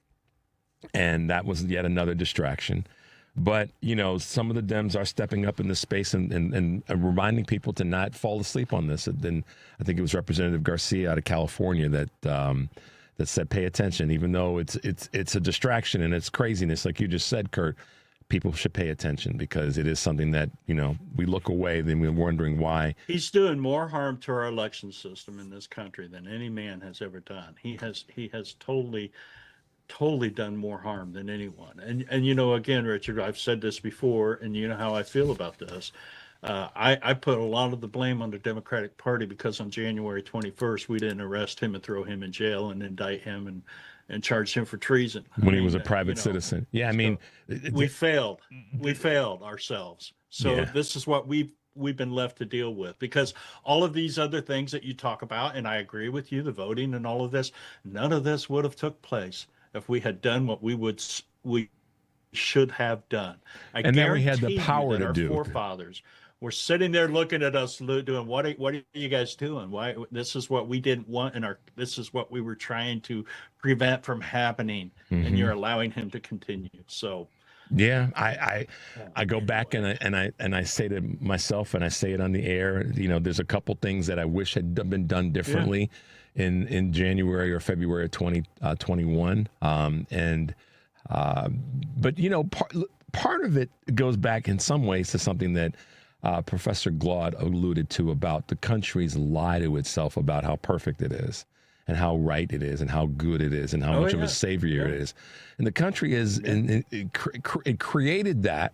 And that was yet another distraction. But, some of the Dems are stepping up in this space and reminding people to not fall asleep on this. And then I think it was Representative Garcia out of California that said, pay attention, even though it's a distraction and it's craziness. Like you just said, Kurt, people should pay attention because it is something that, we look away, then we're wondering why. He's doing more harm to our election system in this country than any man has ever done. He has totally done more harm than anyone. And again, Richard, I've said this before, and you know how I feel about this. I put a lot of the blame on the Democratic Party because on January 21st, we didn't arrest him and throw him in jail and indict him and charge him for treason. When he was a private citizen. Yeah, I mean. We failed. We failed ourselves. So yeah. This is what we've been left to deal with, because all of these other things that you talk about, and I agree with you, the voting and all of this, none of this would have took place if we had done what we should have done. And then we had the power to our do. Forefathers were sitting there looking at us doing, what are you guys doing? Why, this is what we didn't want, and this is what we were trying to prevent from happening, and you're allowing him to continue. So yeah, I go back and I say to myself, and I say it on the air, there's a couple things that I wish had been done differently in January or February of 2021. But part of it goes back in some ways to something that Professor Glaude alluded to about the country's lie to itself about how perfect it is and how right it is and how good it is and how much of a savior it is. And the country it created that.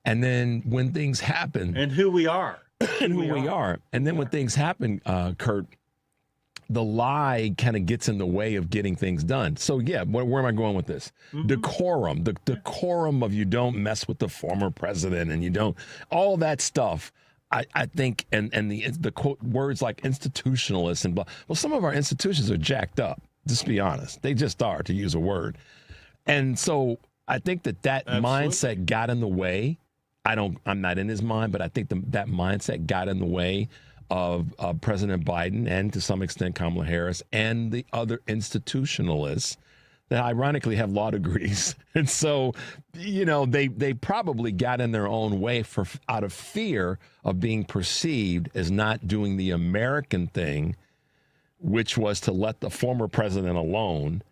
And then when things happen. And who we are. And who we are. And then when things happen, Kurt, the lie kind of gets in the way of getting things done. So, yeah, where am I going with this? Decorum, the decorum of you don't mess with the former president and you don't, all that stuff, I think, and the quote words like institutionalists and blah. Well, some of our institutions are jacked up, just be honest. They just are, to use a word. And so I think that mindset got in the way. I'm not in his mind, but I think that mindset got in the way of President Biden and to some extent Kamala Harris and the other institutionalists that ironically have law degrees. And so, they probably got in their own way out of fear of being perceived as not doing the American thing, which was to let the former president alone.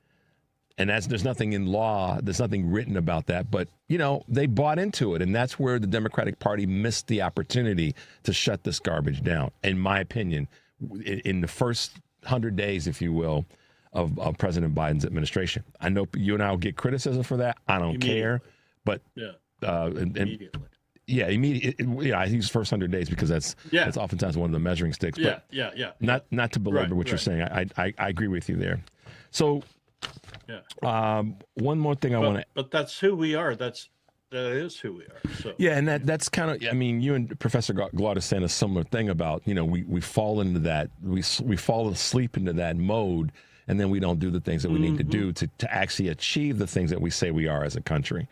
And there's nothing in law, there's nothing written about that, but, they bought into it. And that's where the Democratic Party missed the opportunity to shut this garbage down, in my opinion, in the first 100 days, if you will, of President Biden's administration. I know you and I will get criticism for that. I don't care. But immediately. Yeah, immediately. I use first 100 days because that's oftentimes one of the measuring sticks. But not to belabor what you're saying. I agree with you there. So, one more thing I want to. But that's who we are. That is who we are. So. Yeah, and that's kind of. I mean, you and Professor Glaude are saying a similar thing about we fall into that we fall asleep into that mode, and then we don't do the things that we need to do to actually achieve the things that we say we are as a country.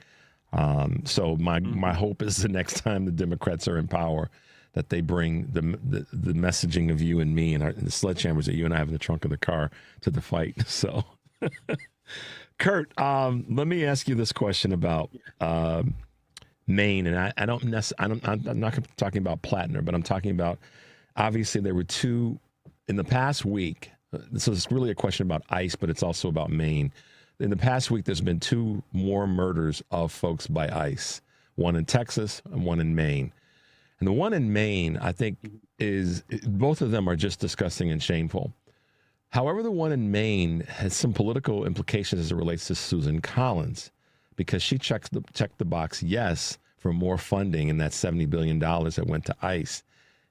So my hope is the next time the Democrats are in power, that they bring the messaging of you and me and the sledgehammers that you and I have in the trunk of the car to the fight. So. Kurt, let me ask you this question about Maine, and I'm not talking about Plattner, but I'm talking about, obviously there were two in the past week. So it's really a question about ICE, but it's also about Maine. In the past week, there's been two more murders of folks by ICE, one in Texas and one in Maine. And the one in Maine, I think, both of them are just disgusting and shameful. However, the one in Maine has some political implications as it relates to Susan Collins, because she checked the box yes for more funding and that $70 billion that went to ICE.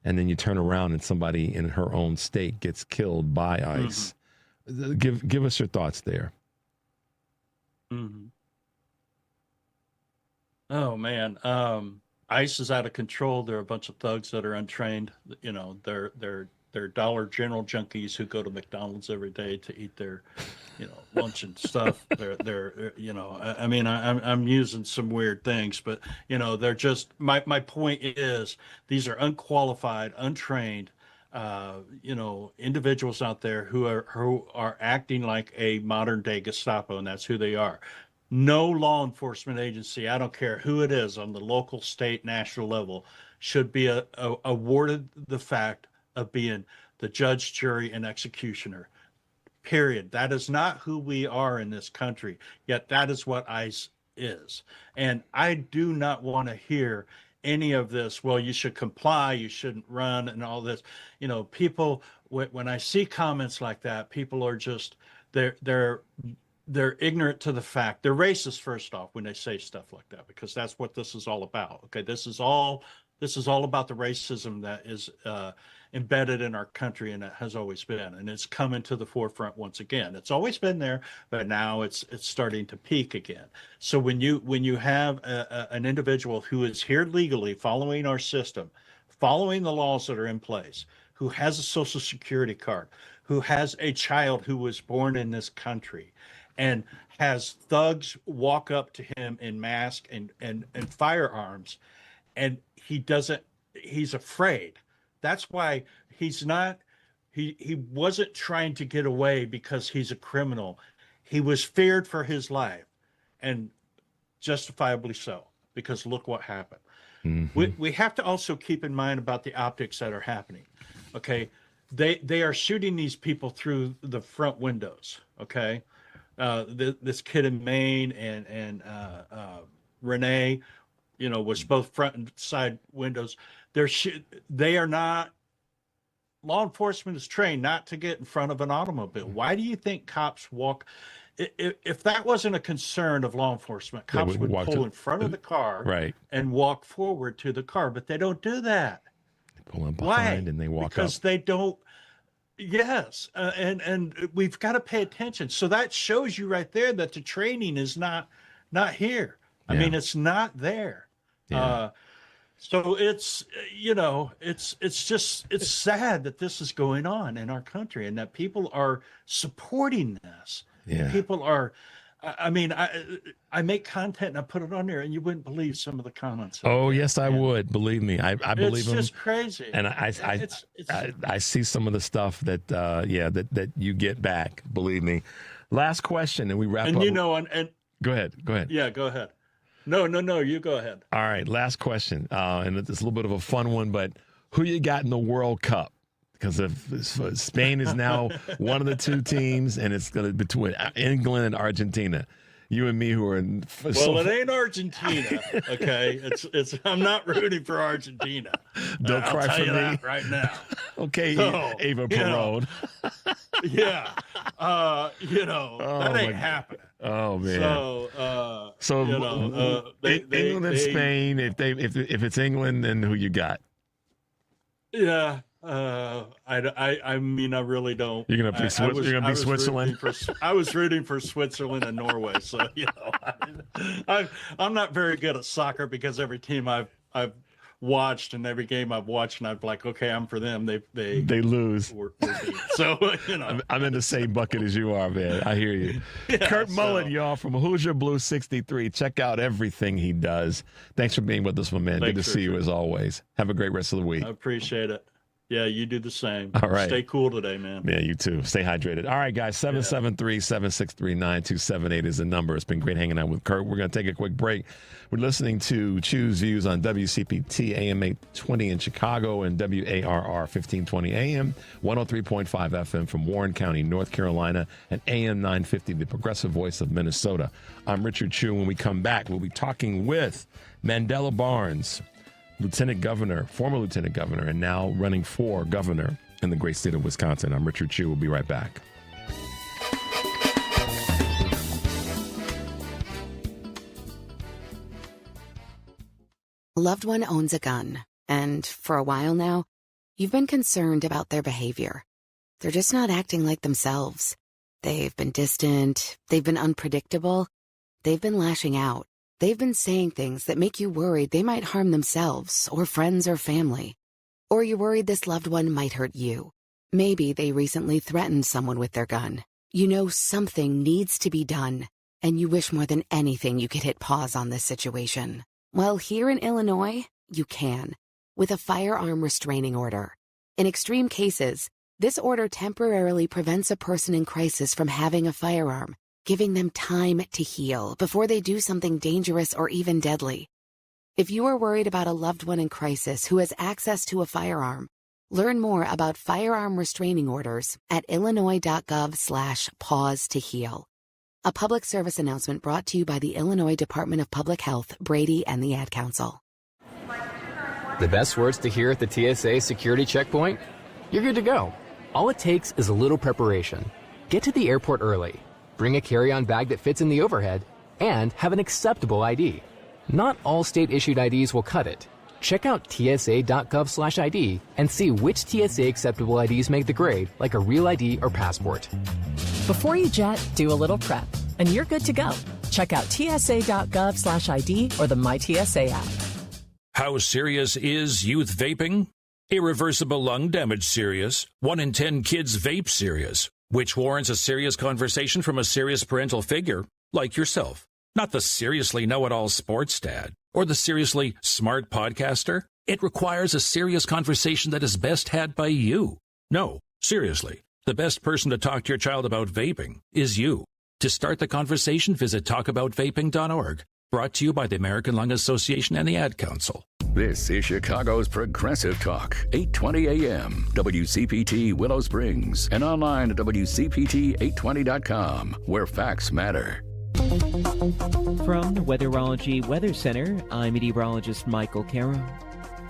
And then you turn around and somebody in her own state gets killed by ICE. Give us your thoughts there. Oh, man. ICE is out of control. There are a bunch of thugs that are untrained. They're Dollar General junkies who go to McDonald's every day to eat their, lunch and stuff. I'm using some weird things, but they're just. My point is, these are unqualified, untrained, individuals out there who are acting like a modern day Gestapo, and that's who they are. No law enforcement agency, I don't care who it is on the local, state, national level, should be awarded the fact of being the judge, jury, and executioner. Period. That is not who we are in this country, yet that is what ICE is. And I do not want to hear any of this, well, you should comply, you shouldn't run, and all this. People, when I see comments like that, people are just, they're ignorant to the fact. They're racist, first off, when they say stuff like that, because that's what this is all about. Okay, this is all about the racism that is embedded in our country, and it has always been, and it's coming to the forefront once again. It's always been there, but now it's starting to peak again. So when you have an individual who is here legally, following our system, following the laws that are in place, who has a Social Security card, who has a child who was born in this country, and has thugs walk up to him in mask and firearms, and he's afraid. That's why he wasn't trying to get away because he's a criminal. He was feared for his life, and justifiably so, because look what happened. Mm-hmm. We have to also keep in mind about the optics that are happening. Okay, they are shooting these people through the front windows. Okay, this kid in Maine and Renee, was both front and side windows. They are not. Law enforcement is trained not to get in front of an automobile. Why do you think cops walk? If that wasn't a concern of law enforcement, cops would pull in front of the car, right, and walk forward to the car, but they don't do that. They pull in behind and they walk because up. They don't. Yes, and we've got to pay attention. So that shows you right there that the training is not here. I mean, it's not there. Yeah. So it's it's sad that this is going on in our country and that people are supporting this. Yeah. People are. I mean, I make content and I put it on there, and you wouldn't believe some of the comments. Oh, yes, I would. Believe me, I believe them. It's just crazy. And I see some of the stuff that that you get back. Believe me. Last question, and we wrap up. And go ahead. Yeah, go ahead. No, you go ahead. All right, last question, and it's a little bit of a fun one, but who you got in the World Cup? Because Spain is now one of the two teams, and it's going to be between England and Argentina. You and me, who are in. It ain't Argentina, okay? It's. I'm not rooting for Argentina. Don't cry for me that right now. Okay, so, Eva Perón. That ain't happening. Oh man. England and Spain. If it's England, then who you got? Yeah. I mean, I really don't. You're gonna be Switzerland. I was rooting for Switzerland and Norway, so I'm not very good at soccer because every team I've watched and every game I've watched, and I'm like, okay, I'm for them. They lose. So I'm in the same bucket as you are, man. I hear you. Yeah, Kurt Mullett, y'all, from Hoosier Blue 63. Check out everything he does. Thanks for being with us, my man. Good to see you as always. Have a great rest of the week. I appreciate it. Yeah, you do the same. All right. Stay cool today, man. Yeah, you too. Stay hydrated. All right, guys. 773-763-9278 is the number. It's been great hanging out with Kurt. We're going to take a quick break. We're listening to Choose Views on WCPT AM 820 in Chicago and WARR 1520 AM, 103.5 FM from Warren County, North Carolina, and AM 950, the progressive voice of Minnesota. I'm Richard Chu. When we come back, we'll be talking with Mandela Barnes, former lieutenant governor, and now running for governor in the great state of Wisconsin. I'm Richard Chu. We'll be right back. A loved one owns a gun, and for a while now, you've been concerned about their behavior. They're just not acting like themselves. They've been distant, they've been unpredictable, they've been lashing out. They've been saying things that make you worried they might harm themselves or friends or family. Or you're worried this loved one might hurt you. Maybe they recently threatened someone with their gun. You know something needs to be done, and you wish more than anything you could hit pause on this situation. Well, here in Illinois, you can, with a firearm restraining order. In extreme cases, this order temporarily prevents a person in crisis from having a firearm, giving them time to heal before they do something dangerous or even deadly. If you are worried about a loved one in crisis who has access to a firearm, learn more about firearm restraining orders at illinois.gov/pause to heal. A public service announcement brought to you by the Illinois Department of Public Health, Brady, and the Ad Council. The best words to hear at the TSA security checkpoint? You're good to go. All it takes is a little preparation. Get to the airport early. Bring a carry-on bag that fits in the overhead, and have an acceptable ID. Not all state-issued IDs will cut it. Check out tsa.gov/ID and see which TSA acceptable IDs make the grade, like a real ID or passport. Before you jet, do a little prep, and you're good to go. Check out tsa.gov/ID or the MyTSA app. How serious is youth vaping? Irreversible lung damage serious. 1 in 10 kids vape serious. which warrants a serious conversation from a serious parental figure like yourself. Not the seriously know-it-all sports dad or the seriously smart podcaster. It requires a serious conversation that is best had by you. No, seriously, the best person to talk to your child about vaping is you. To start the conversation, visit talkaboutvaping.org. Brought to you by the American Lung Association and the Ad Council. This is Chicago's Progressive Talk, 820 AM, WCPT Willow Springs, and online at WCPT820.com, where facts matter. From the Weatherology Weather Center, I'm meteorologist Michael Caro.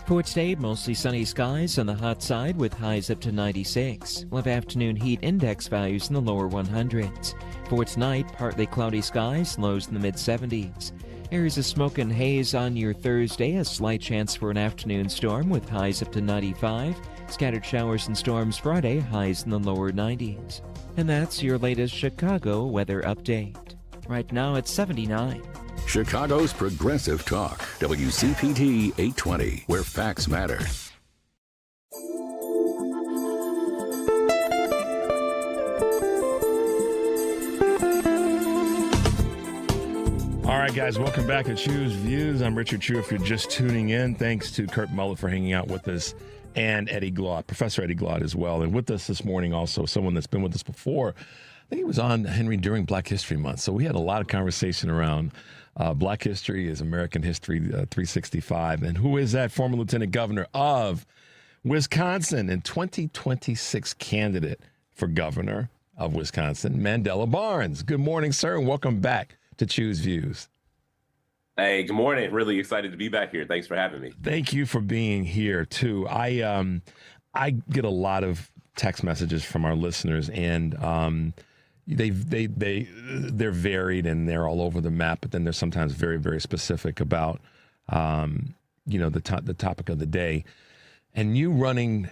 For today, mostly sunny skies on the hot side with highs up to 96. We'll have afternoon heat index values in the lower 100s. For tonight, partly cloudy skies, lows in the mid-70s. Areas of smoke and haze on your Thursday, a slight chance for an afternoon storm with highs up to 95. Scattered showers and storms Friday, highs in the lower 90s. And that's your latest Chicago weather update. Right now it's 79. Chicago's Progressive Talk, WCPT 820, where facts matter. All right, guys, welcome back to Choose Views. I'm Richard Chu. If you're just tuning in, thanks to Kurt Mullett for hanging out with us, and Eddie Glaude, Professor Eddie Glaude as well. And with us this morning also, someone that's been with us before. I think he was on Henry during Black History Month. So we had a lot of conversation around Black history is American History 365. And who is that? Former Lieutenant Governor of Wisconsin and 2026 candidate for governor of Wisconsin, Mandela Barnes. Good morning, sir, and welcome back to Choose Views. Hey, good morning. Really excited to be back here. Thanks for having me. Thank you for being here too. I get a lot of text messages from our listeners, and they're varied and they're all over the map. But then they're sometimes very, very specific about the topic of the day. And you running,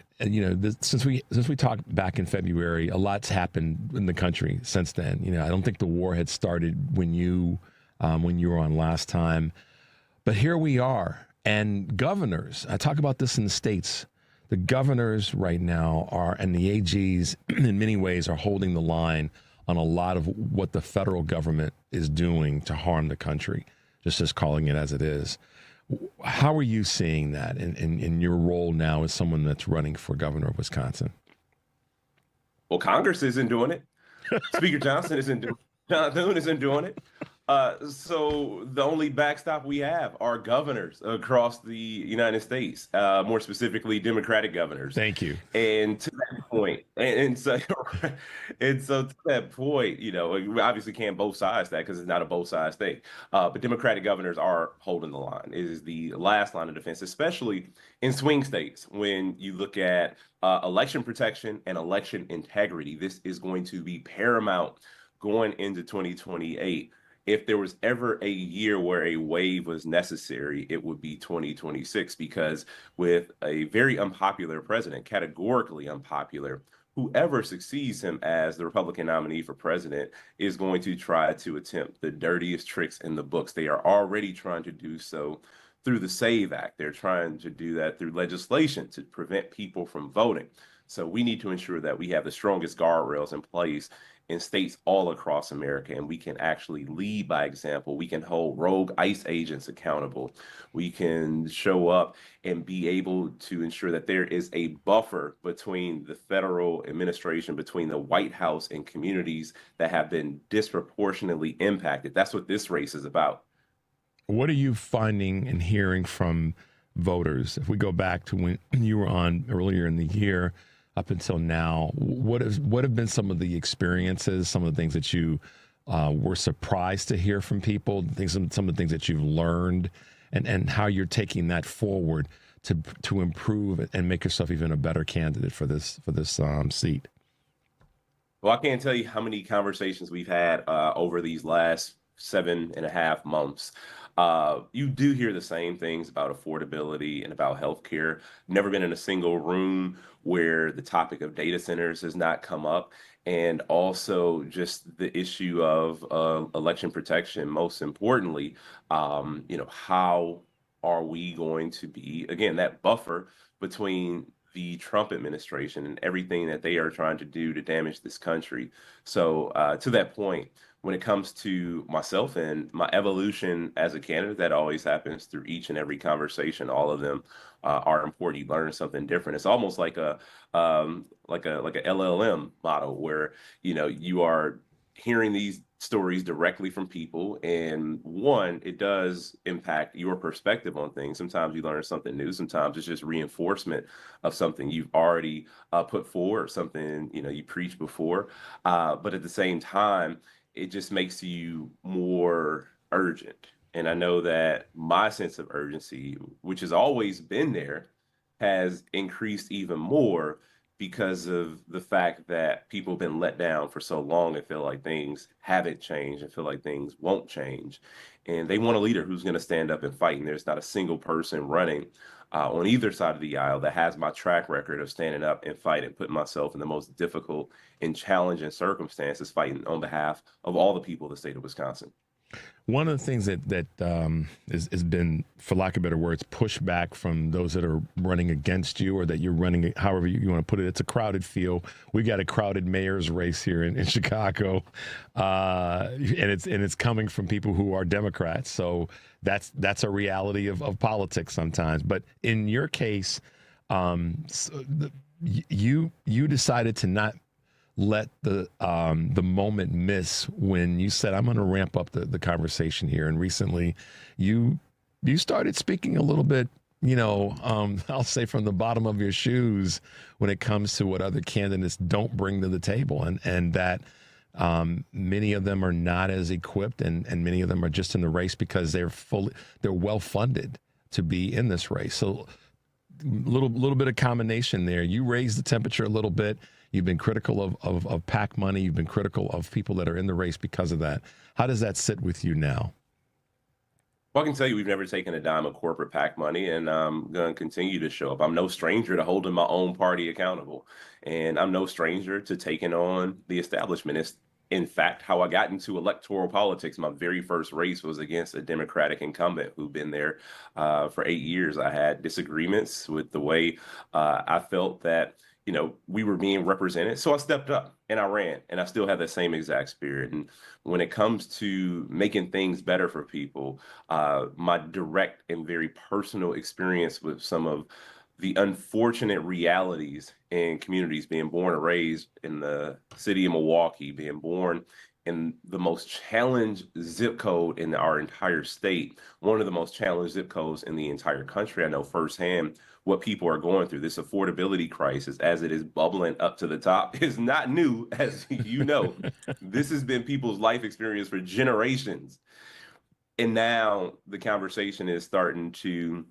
since we talked back in February, a lot's happened in the country since then. I don't think the war had started when you were on last time, but here we are. And governors, I talk about this in the states. The governors right now and the AGs in many ways are holding the line on a lot of what the federal government is doing to harm the country, just calling it as it is. How are you seeing that in your role now as someone that's running for governor of Wisconsin? Well, Congress isn't doing it. Speaker Johnson isn't doing it. John Thune isn't doing it. So the only backstop we have are governors across the United States, more specifically Democratic governors. Thank you. And to that point, and so to that point, we obviously can't both sides that because it's not a both sides thing. But Democratic governors are holding the line. It is the last line of defense, especially in swing states. When you look at election protection and election integrity, this is going to be paramount going into 2028. If there was ever a year where a wave was necessary, it would be 2026, because with a very unpopular president, categorically unpopular, whoever succeeds him as the Republican nominee for president is going to try to attempt the dirtiest tricks in the books. They are already trying to do so through the SAVE Act. They're trying to do that through legislation to prevent people from voting. So we need to ensure that we have the strongest guardrails in place in states all across America, and we can actually lead by example. We can hold rogue ICE agents accountable. We can show up and be able to ensure that there is a buffer between the federal administration, between the White House and communities that have been disproportionately impacted. That's what this race is about. What are you finding and hearing from voters? If we go back to when you were on earlier in the year, up until now, what have been some of the experiences, some of the things that you were surprised to hear from people, some of the things that you've learned, and how you're taking that forward to improve and make yourself even a better candidate for this seat? Well, I can't tell you how many conversations we've had over these last 7.5 months. You do hear the same things about affordability and about healthcare. Never been in a single room where the topic of data centers has not come up, and also just the issue of election protection. Most importantly, how are we going to be, again, that buffer between the Trump administration and everything that they are trying to do to damage this country. So to that point, when it comes to myself and my evolution as a candidate, that always happens through each and every conversation. All of them are important. You learn something different. It's almost like a LLM model where you are hearing these stories directly from people, and one, it does impact your perspective on things. Sometimes you learn something new. Sometimes it's just reinforcement of something you've already put forward, something you preached before. But at the same time, it just makes you more urgent. And I know that my sense of urgency, which has always been there, has increased even more because of the fact that people have been let down for so long and feel like things haven't changed and feel like things won't change. And they want a leader who's going to stand up and fight. And there's not a single person running on either side of the aisle that has my track record of standing up and fighting, putting myself in the most difficult and challenging circumstances, fighting on behalf of all the people of the state of Wisconsin. One of the things that has been, for lack of better words, pushback from those that are running against you, or that you're running, however you want to put it, it's a crowded field. We got a crowded mayor's race here in Chicago, and it's coming from people who are Democrats. So that's a reality of politics sometimes. But in your case, you decided to not let the moment miss when you said, I'm going to ramp up the conversation here. And recently you started speaking a little bit, I'll say from the bottom of your shoes when it comes to what other candidates don't bring to the table. And that many of them are not as equipped, and many of them are just in the race because they're well funded to be in this race. So little bit of combination there. You raised the temperature a little bit. You've been critical of PAC money. You've been critical of people that are in the race because of that. How does that sit with you now? Well, I can tell you we've never taken a dime of corporate PAC money, and I'm going to continue to show up. I'm no stranger to holding my own party accountable, and I'm no stranger to taking on the establishment. It's, in fact, how I got into electoral politics. My very first race was against a Democratic incumbent who'd been there for 8 years. I had disagreements with the way I felt that we were being represented. So I stepped up and I ran, and I still have that same exact spirit. And when it comes to making things better for people, my direct and very personal experience with some of the unfortunate realities in communities, being born and raised in the city of Milwaukee, being born in the most challenged zip code in our entire state, one of the most challenged zip codes in the entire country. I know firsthand what people are going through. This affordability crisis, as it is bubbling up to the top, is not new, as you know. This has been people's life experience for generations. And now the conversation is starting to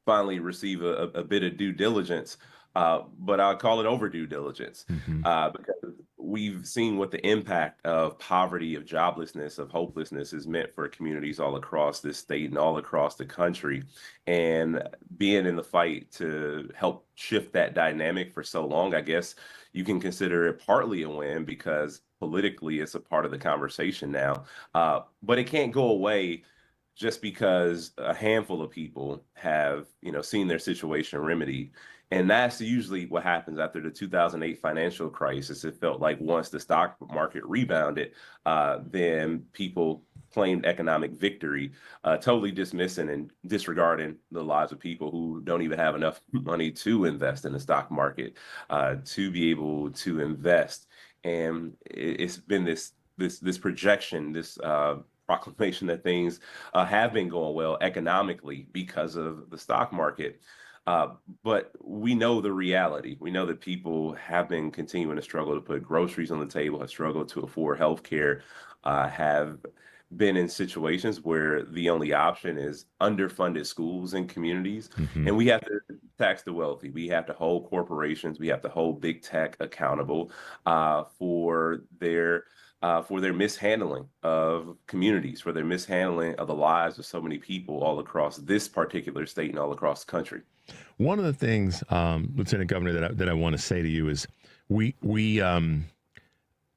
finally receive a bit of due diligence, but I'll call it overdue diligence, because we've seen what the impact of poverty, of joblessness, of hopelessness has meant for communities all across this state and all across the country. And being in the fight to help shift that dynamic for so long, I guess you can consider it partly a win, because politically it's a part of the conversation now. But it can't go away just because a handful of people have, seen their situation remedied. And that's usually what happens after the 2008 financial crisis. It felt like once the stock market rebounded, then people claimed economic victory, totally dismissing and disregarding the lives of people who don't even have enough money to invest in the stock market, to be able to invest. And it's been this projection, this proclamation that things have been going well economically because of the stock market. But we know the reality. We know that people have been continuing to struggle to put groceries on the table, have struggled to afford health care, have been in situations where the only option is underfunded schools and communities. And we have to tax the wealthy. We have to hold corporations. We have to hold big tech accountable for their mishandling of communities, for their mishandling of the lives of so many people all across this particular state and all across the country. One of the things, Lieutenant Governor, that I want to say to you is we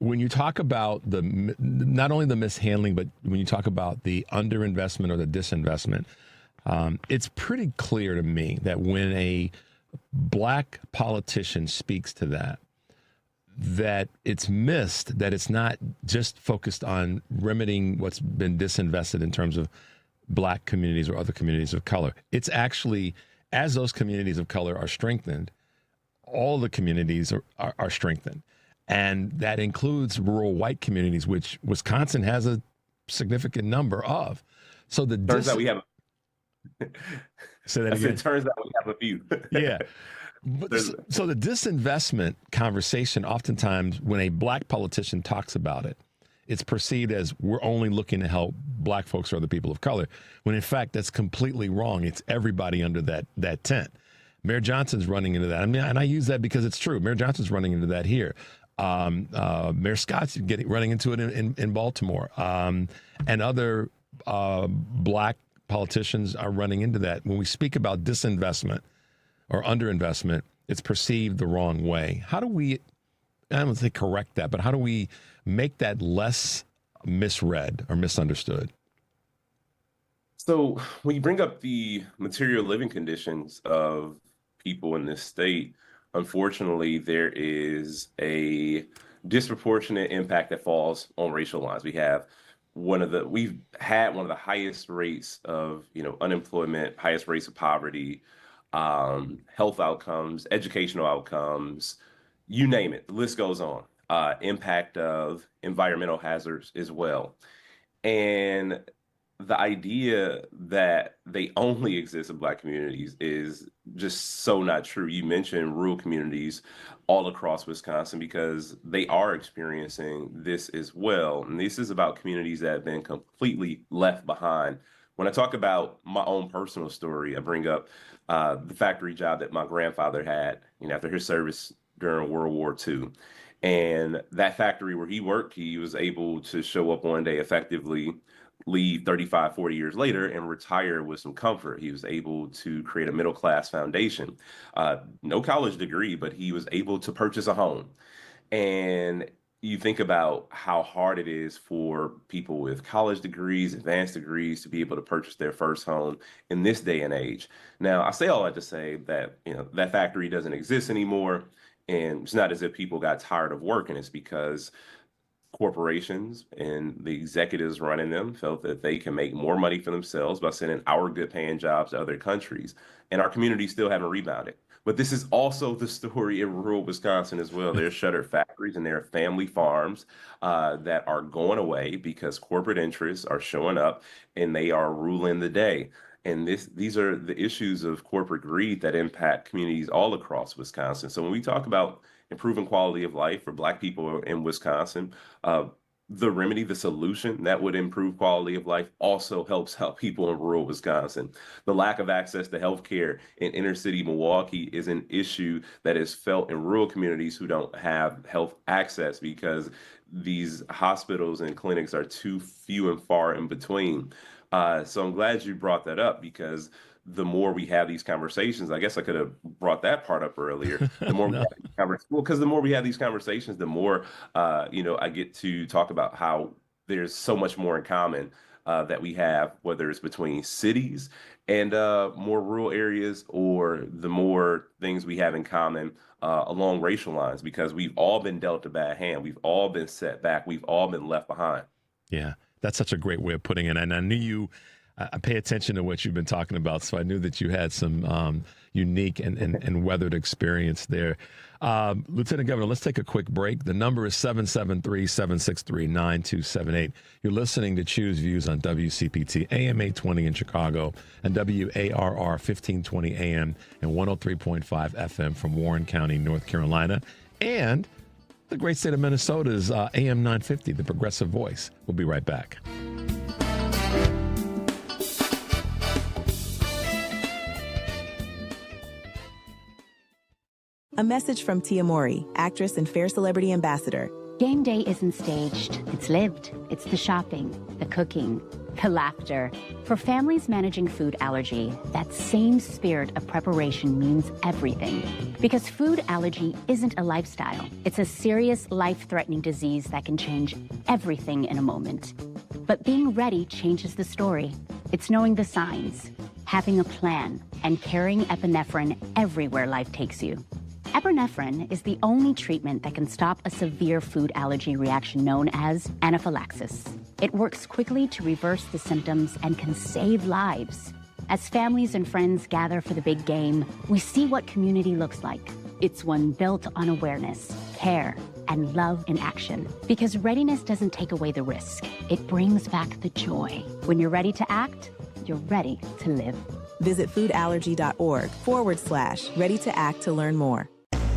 when you talk about not only the mishandling, but when you talk about the underinvestment or the disinvestment, it's pretty clear to me that when a black politician speaks to that it's missed, that it's not just focused on remedying what's been disinvested in terms of black communities or other communities of color. It's actually, as those communities of color are strengthened, all the communities are strengthened. And that includes rural white communities, which Wisconsin has a significant number of. So the turns out we have. Say that again. It turns out we have a few. Yeah. So the disinvestment conversation, oftentimes when a black politician talks about it, it's perceived as we're only looking to help black folks or other people of color, when in fact that's completely wrong. It's everybody under that tent. Mayor Johnson's running into that. I mean, and I use that because it's true. Mayor Johnson's running into that here. Mayor Scott's running into it in Baltimore, and other black politicians are running into that. When we speak about disinvestment or underinvestment, it's perceived the wrong way. How do we, I don't say correct that, but how do we make that less misread or misunderstood? So when you bring up the material living conditions of people in this state, unfortunately, there is a disproportionate impact that falls on racial lines. We've had one of the highest rates of unemployment, highest rates of poverty, health outcomes, educational outcomes, you name it. The list goes on. Impact of environmental hazards as well. And the idea that they only exist in black communities is just so not true. You mentioned rural communities all across Wisconsin because they are experiencing this as well. And this is about communities that have been completely left behind. When I talk about my own personal story, I bring up the factory job that my grandfather had, after his service during World War II. And that factory where he worked, he was able to show up one day effectively, leave 35, 40 years later and retire with some comfort. He was able to create a middle-class foundation. No college degree, but he was able to purchase a home. And you think about how hard it is for people with college degrees, advanced degrees, to be able to purchase their first home in this day and age. Now, I say all that to say that, that factory doesn't exist anymore. And it's not as if people got tired of working. It's because corporations and the executives running them felt that they can make more money for themselves by sending our good paying jobs to other countries. And our communities still haven't rebounded. But this is also the story in rural Wisconsin as well. There are shuttered factories and there are family farms that are going away because corporate interests are showing up and they are ruling the day. And these are the issues of corporate greed that impact communities all across Wisconsin. So when we talk about improving quality of life for Black people in Wisconsin, the remedy, the solution that would improve quality of life also helps out people in rural Wisconsin. The lack of access to healthcare in inner city Milwaukee is an issue that is felt in rural communities who don't have health access because these hospitals and clinics are too few and far in between. So I'm glad you brought that up because the more we have these conversations, I guess I could have brought that part up earlier. The more we have these the more we have these conversations, the more I get to talk about how there's so much more in common that we have, whether it's between cities and more rural areas, or the more things we have in common along racial lines, because we've all been dealt a bad hand. We've all been set back. We've all been left behind. Yeah, that's such a great way of putting it. And I knew I pay attention to what you've been talking about, so I knew that you had some unique and weathered experience there. Lieutenant Governor, let's take a quick break. The number is 773-763-9278. You're listening to Choose Views on WCPT, AM 820 in Chicago, and WARR 1520 AM and 103.5 FM from Warren County, North Carolina, and the great state of Minnesota's AM 950, the Progressive Voice. We'll be right back. A message from Tia Mowry, actress and Fair Celebrity Ambassador. Game day isn't staged. It's lived. It's the shopping, the cooking, the laughter. For families managing food allergy, that same spirit of preparation means everything. Because food allergy isn't a lifestyle. It's a serious, life-threatening disease that can change everything in a moment. But being ready changes the story. It's knowing the signs. having a plan, and carrying epinephrine everywhere life takes you. Epinephrine is the only treatment that can stop a severe food allergy reaction known as anaphylaxis. It works quickly to reverse the symptoms and can save lives. As families and friends gather for the big game, we see what community looks like. It's one built on awareness, care, and love in action. Because readiness doesn't take away the risk. It brings back the joy. When you're ready to act, you're ready to live. Visit foodallergy.org/ready to act to learn more.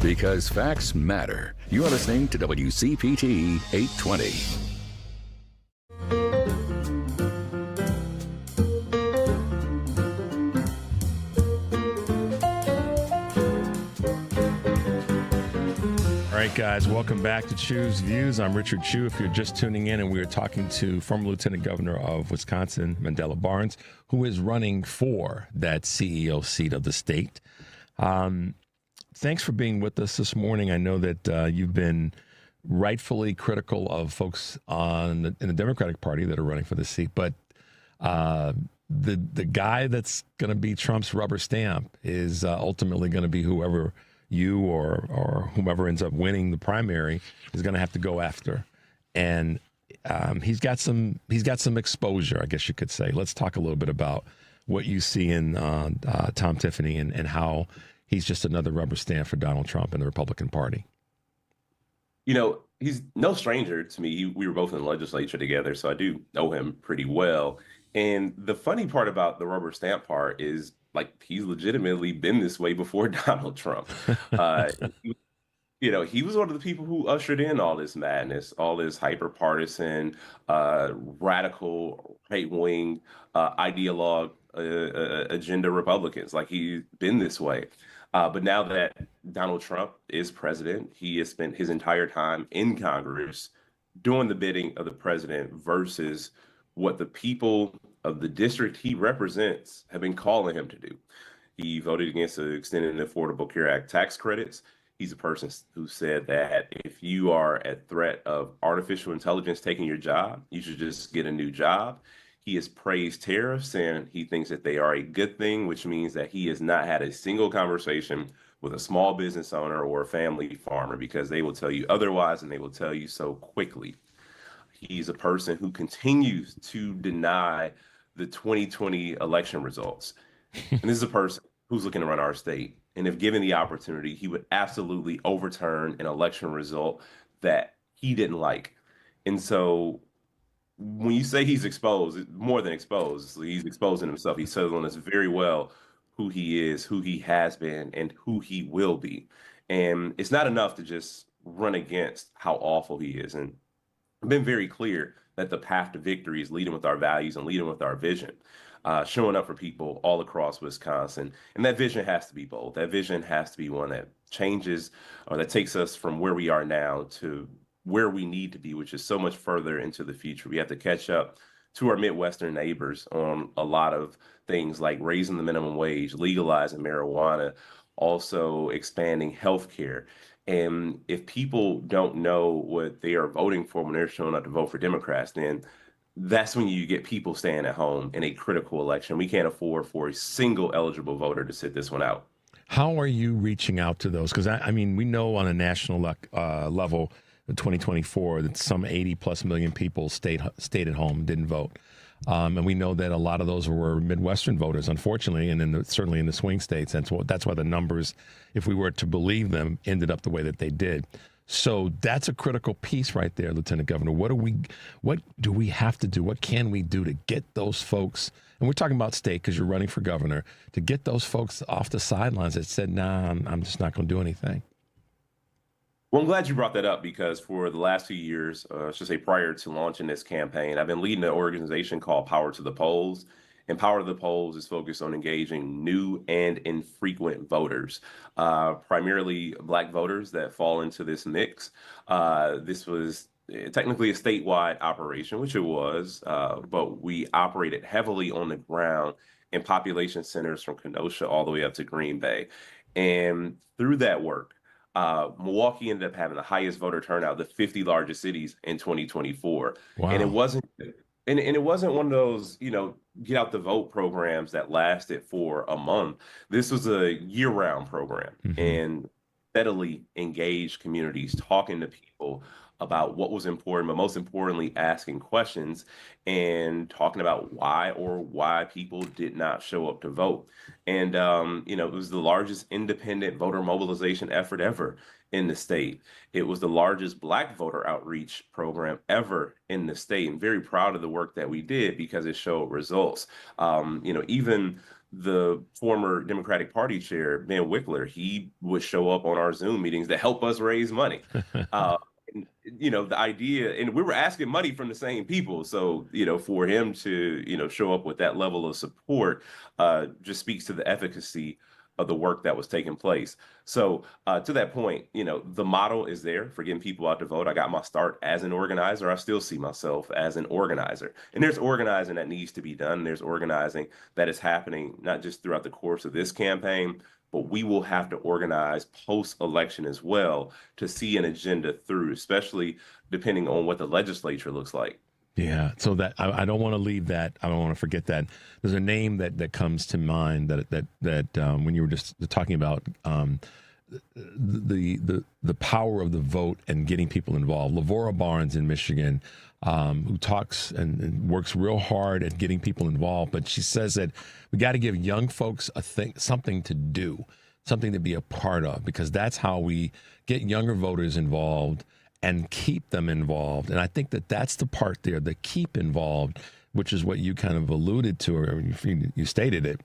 Because facts matter. You are listening to WCPT 820. All right, guys, welcome back to Chew's Views. I'm Richard Chew. If you're just tuning in, and we are talking to former Lieutenant Governor of Wisconsin, Mandela Barnes, who is running for that CEO seat of the state. Thanks for being with us this morning. I know that you've been rightfully critical of folks in the Democratic Party that are running for the seat, but the guy that's going to be Trump's rubber stamp is ultimately going to be whoever you or whomever ends up winning the primary is going to have to go after. And he's got some exposure, I guess you could say. Let's talk a little bit about what you see in Tom Tiffany and how he's just another rubber stamp for Donald Trump and the Republican Party. You know, he's no stranger to me. We were both in the legislature together, so I do know him pretty well. And the funny part about the rubber stamp part is, like, he's legitimately been this way before Donald Trump. You know, he was one of the people who ushered in all this madness, all this hyper-partisan, radical, right-wing ideologue agenda Republicans. Like, he's been this way. But now that Donald Trump is president, he has spent his entire time in Congress doing the bidding of the president versus what the people of the district he represents have been calling him to do. He voted against the extended Affordable Care Act tax credits. He's a person who said that if you are at threat of artificial intelligence taking your job, you should just get a new job. He has praised tariffs, and he thinks that they are a good thing, which means that he has not had a single conversation with a small business owner or a family farmer, because they will tell you otherwise, and they will tell you so quickly. He's a person who continues to deny the 2020 election results. And this is a person who's looking to run our state. And if given the opportunity, he would absolutely overturn an election result that he didn't like. And so when you say he's exposed, more than exposed, he's exposing himself. He's telling us very well who he is, who he has been, and who he will be. And it's not enough to just run against how awful he is. And I've been very clear that the path to victory is leading with our values and leading with our vision, showing up for people all across Wisconsin. And that vision has to be bold. That vision has to be one that changes, or that takes us from where we are now to where we need to be, which is so much further into the future. We have to catch up to our Midwestern neighbors on a lot of things, like raising the minimum wage, legalizing marijuana, also expanding healthcare. And if people don't know what they are voting for when they're showing up to vote for Democrats, then that's when you get people staying at home in a critical election. We can't afford for a single eligible voter to sit this one out. How are you reaching out to those? Because, I mean, we know on a national level, in 2024, that some 80 plus million people stayed at home, didn't vote. And we know that a lot of those were Midwestern voters, unfortunately, and certainly in the swing states. And so that's why the numbers, if we were to believe them, ended up the way that they did. So that's a critical piece right there, Lieutenant Governor. What do we have to do? What can we do to get those folks, and we're talking about state because you're running for governor, to get those folks off the sidelines that said, nah, I'm just not going to do anything? Well, I'm glad you brought that up, because for the last few years, I should say prior to launching this campaign, I've been leading an organization called Power to the Polls. And Power to the Polls is focused on engaging new and infrequent voters, primarily Black voters that fall into this mix. This was technically a statewide operation, which it was, but we operated heavily on the ground in population centers from Kenosha all the way up to Green Bay. And through that work, Milwaukee ended up having the highest voter turnout, the 50 largest cities in 2024. Wow. And it wasn't And it wasn't one of those, get out the vote programs that lasted for a month. This was a year-round program and steadily engaged communities, talking to people about what was important, but most importantly, asking questions and talking about why people did not show up to vote. And it was the largest independent voter mobilization effort ever in the state. It was the largest Black voter outreach program ever in the state. I'm very proud of the work that we did because it showed results. Even the former Democratic Party chair, Ben Wickler, he would show up on our Zoom meetings to help us raise money. The idea, and we were asking money from the same people. So, for him to, show up with that level of support just speaks to the efficacy of the work that was taking place. So to that point, the model is there for getting people out to vote. I got my start as an organizer. I still see myself as an organizer. And there's organizing that needs to be done. There's organizing that is happening, not just throughout the course of this campaign, but we will have to organize post-election as well to see an agenda through, especially depending on what the legislature looks like. Yeah, so that I don't want to leave that. I don't want to forget that. There's a name that comes to mind that when you were just talking about the power of the vote and getting people involved. Lavora Barnes in Michigan, who talks and works real hard at getting people involved, but she says that we got to give young folks something to do, something to be a part of, because that's how we get younger voters involved and keep them involved. And I think that's the part there, the keep involved, which is what you kind of alluded to, or you stated it.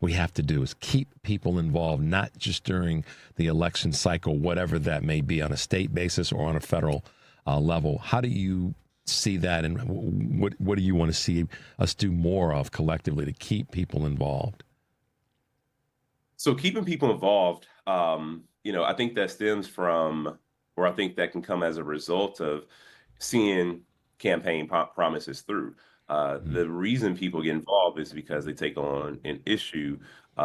We have to do is keep people involved, not just during the election cycle, whatever that may be on a state basis or on a federal level. How do you see that, and what do you want to see us do more of collectively to keep people involved? So keeping people involved, I think that stems from, or I think that can come as a result of seeing campaign promises through. The reason people get involved is because they take on an issue.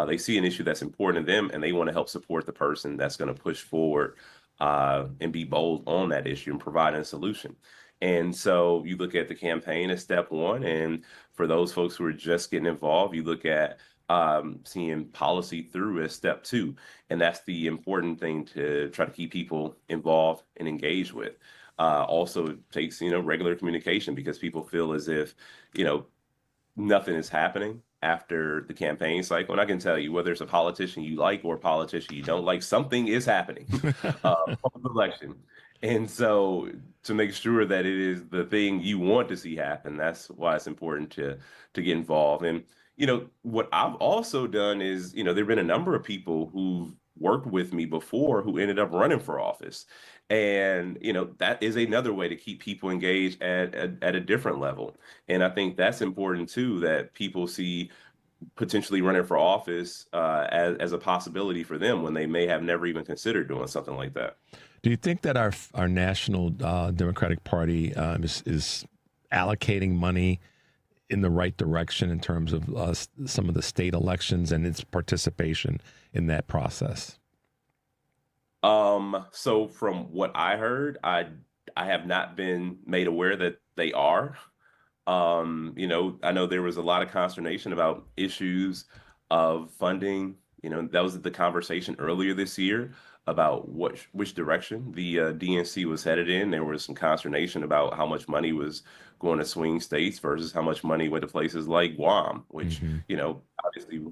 They see an issue that's important to them, and they want to help support the person that's going to push forward and be bold on that issue and provide a solution. And so you look at the campaign as step one. And for those folks who are just getting involved, you look at seeing policy through as step two. And that's the important thing to try to keep people involved and engaged with. Also takes, regular communication, because people feel as if, nothing is happening after the campaign cycle. And I can tell you, whether it's a politician you like or a politician you don't like, something is happening from the election. And so to make sure that it is the thing you want to see happen, that's why it's important to get involved. And what I've also done is, there've been a number of people who've worked with me before who ended up running for office. And, that is another way to keep people engaged at a different level. And I think that's important too, that people see potentially running for office as a possibility for them when they may have never even considered doing something like that. Do you think that our national Democratic Party is allocating money in the right direction in terms of some of the state elections and its participation in that process? So from what I heard, I have not been made aware that they are. I know there was a lot of consternation about issues of funding. That was the conversation earlier this year about which direction the DNC was headed in. There was some consternation about how much money was going to swing states versus how much money went to places like Guam, which, obviously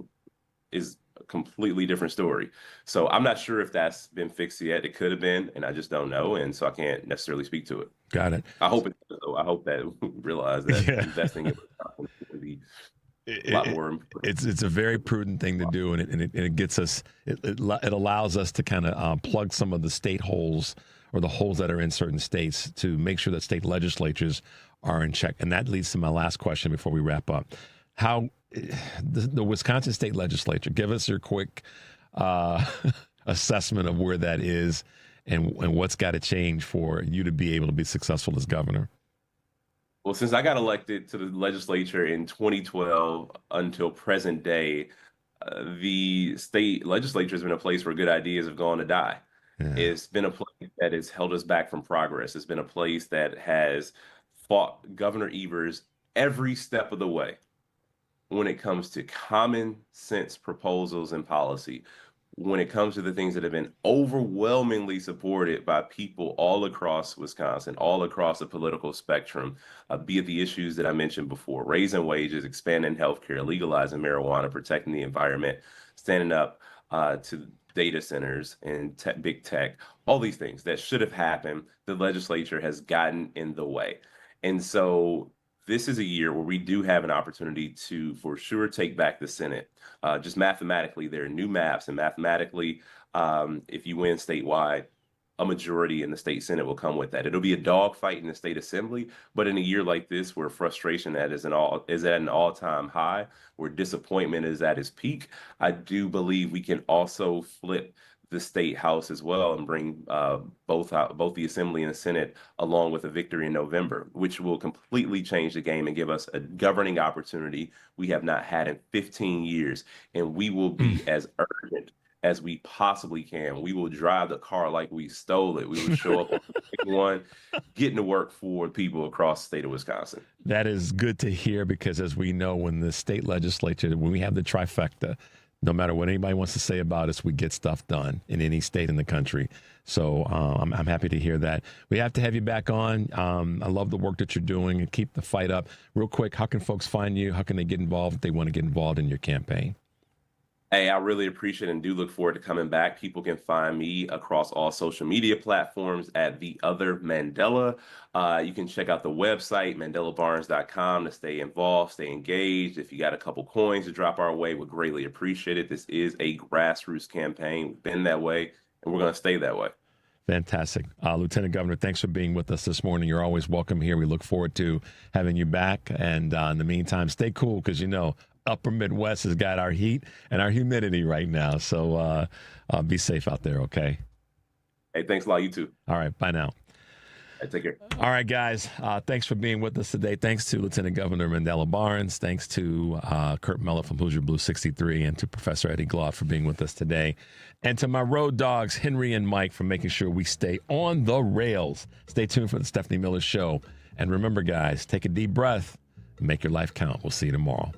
is a completely different story. So I'm not sure if that's been fixed yet. It could have been, and I just don't know. And so I can't necessarily speak to it. Got it. I hope that realize that investing in be a lot more. It's a very prudent thing to do, and it gets us. It allows us to kind of plug some of the state holes, or the holes that are in certain states, to make sure that state legislatures are in check. And that leads to my last question before we wrap up. How the Wisconsin state legislature, give us your quick assessment of where that is and what's got to change for you to be able to be successful as governor. Well, since I got elected to the legislature in 2012 until present day, the state legislature has been a place where good ideas have gone to die. Yeah. It's been a place that has held us back from progress. It's been a place that has fought Governor Evers every step of the way when it comes to common sense proposals and policy, when it comes to the things that have been overwhelmingly supported by people all across Wisconsin, all across the political spectrum, be it the issues that I mentioned before, raising wages, expanding healthcare, legalizing marijuana, protecting the environment, standing up to data centers and big tech, all these things that should have happened, the legislature has gotten in the way. And so this is a year where we do have an opportunity to, for sure, take back the Senate. Just mathematically, there are new maps, and mathematically, if you win statewide, a majority in the state Senate will come with that. It'll be a dogfight in the state assembly, but in a year like this, where frustration is at an all-time high, where disappointment is at its peak, I do believe we can also flip the state house as well and bring both the assembly and the Senate along with a victory in November, which will completely change the game and give us a governing opportunity we have not had in 15 years. And we will be as urgent as we possibly can. We will drive the car like we stole it. We will show up on one, getting to work for people across the state of Wisconsin. That is good to hear, because as we know, when the state legislature, when we have the trifecta, no matter what anybody wants to say about us, we get stuff done in any state in the country. So I'm happy to hear that. We have to have you back on. I love the work that you're doing, and keep the fight up. Real quick, how can folks find you? How can they get involved if they want to get involved in your campaign? Hey, I really appreciate it and do look forward to coming back. People can find me across all social media platforms at The Other Mandela. You can check out the website, mandelabarnes.com, to stay involved, stay engaged. If you got a couple coins to drop our way, we'd greatly appreciate it. This is a grassroots campaign. We've been that way, and we're going to stay that way. Fantastic. Lieutenant Governor, thanks for being with us this morning. You're always welcome here. We look forward to having you back. And in the meantime, stay cool, because, you know, upper Midwest has got our heat and our humidity right now. So be safe out there, okay? Hey, thanks a lot. You too. All right. Bye now. Hey, take care. All right, guys. Thanks for being with us today. Thanks to Lieutenant Governor Mandela Barnes. Thanks to Kurt Mullett from Hoosier Blue 63, and to Professor Eddie Glaude for being with us today. And to my road dogs, Henry and Mike, for making sure we stay on the rails. Stay tuned for the Stephanie Miller Show. And remember, guys, take a deep breath. Make your life count. We'll see you tomorrow.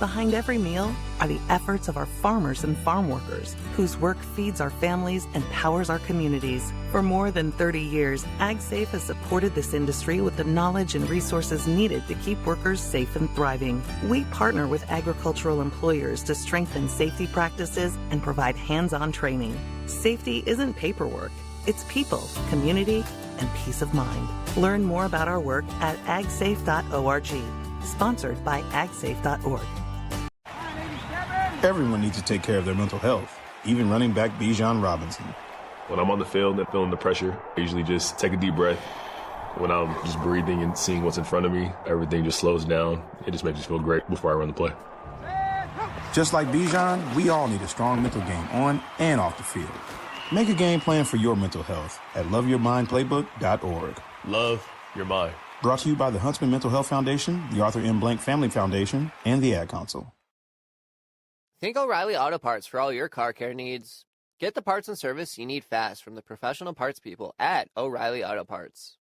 Behind every meal are the efforts of our farmers and farm workers, whose work feeds our families and powers our communities. For more than 30 years, AgSafe has supported this industry with the knowledge and resources needed to keep workers safe and thriving. We partner with agricultural employers to strengthen safety practices and provide hands-on training. Safety isn't paperwork, it's people, community, and peace of mind. Learn more about our work at agsafe.org. Sponsored by agsafe.org. Everyone needs to take care of their mental health, even running back Bijan Robinson. When I'm on the field and feeling the pressure, I usually just take a deep breath. When I'm just breathing and seeing what's in front of me, everything just slows down. It just makes me feel great before I run the play. Just like Bijan, we all need a strong mental game on and off the field. Make a game plan for your mental health at loveyourmindplaybook.org. Love your mind. Brought to you by the Huntsman Mental Health Foundation, the Arthur M. Blank Family Foundation, and the Ad Council. Think O'Reilly Auto Parts for all your car care needs. Get the parts and service you need fast from the professional parts people at O'Reilly Auto Parts.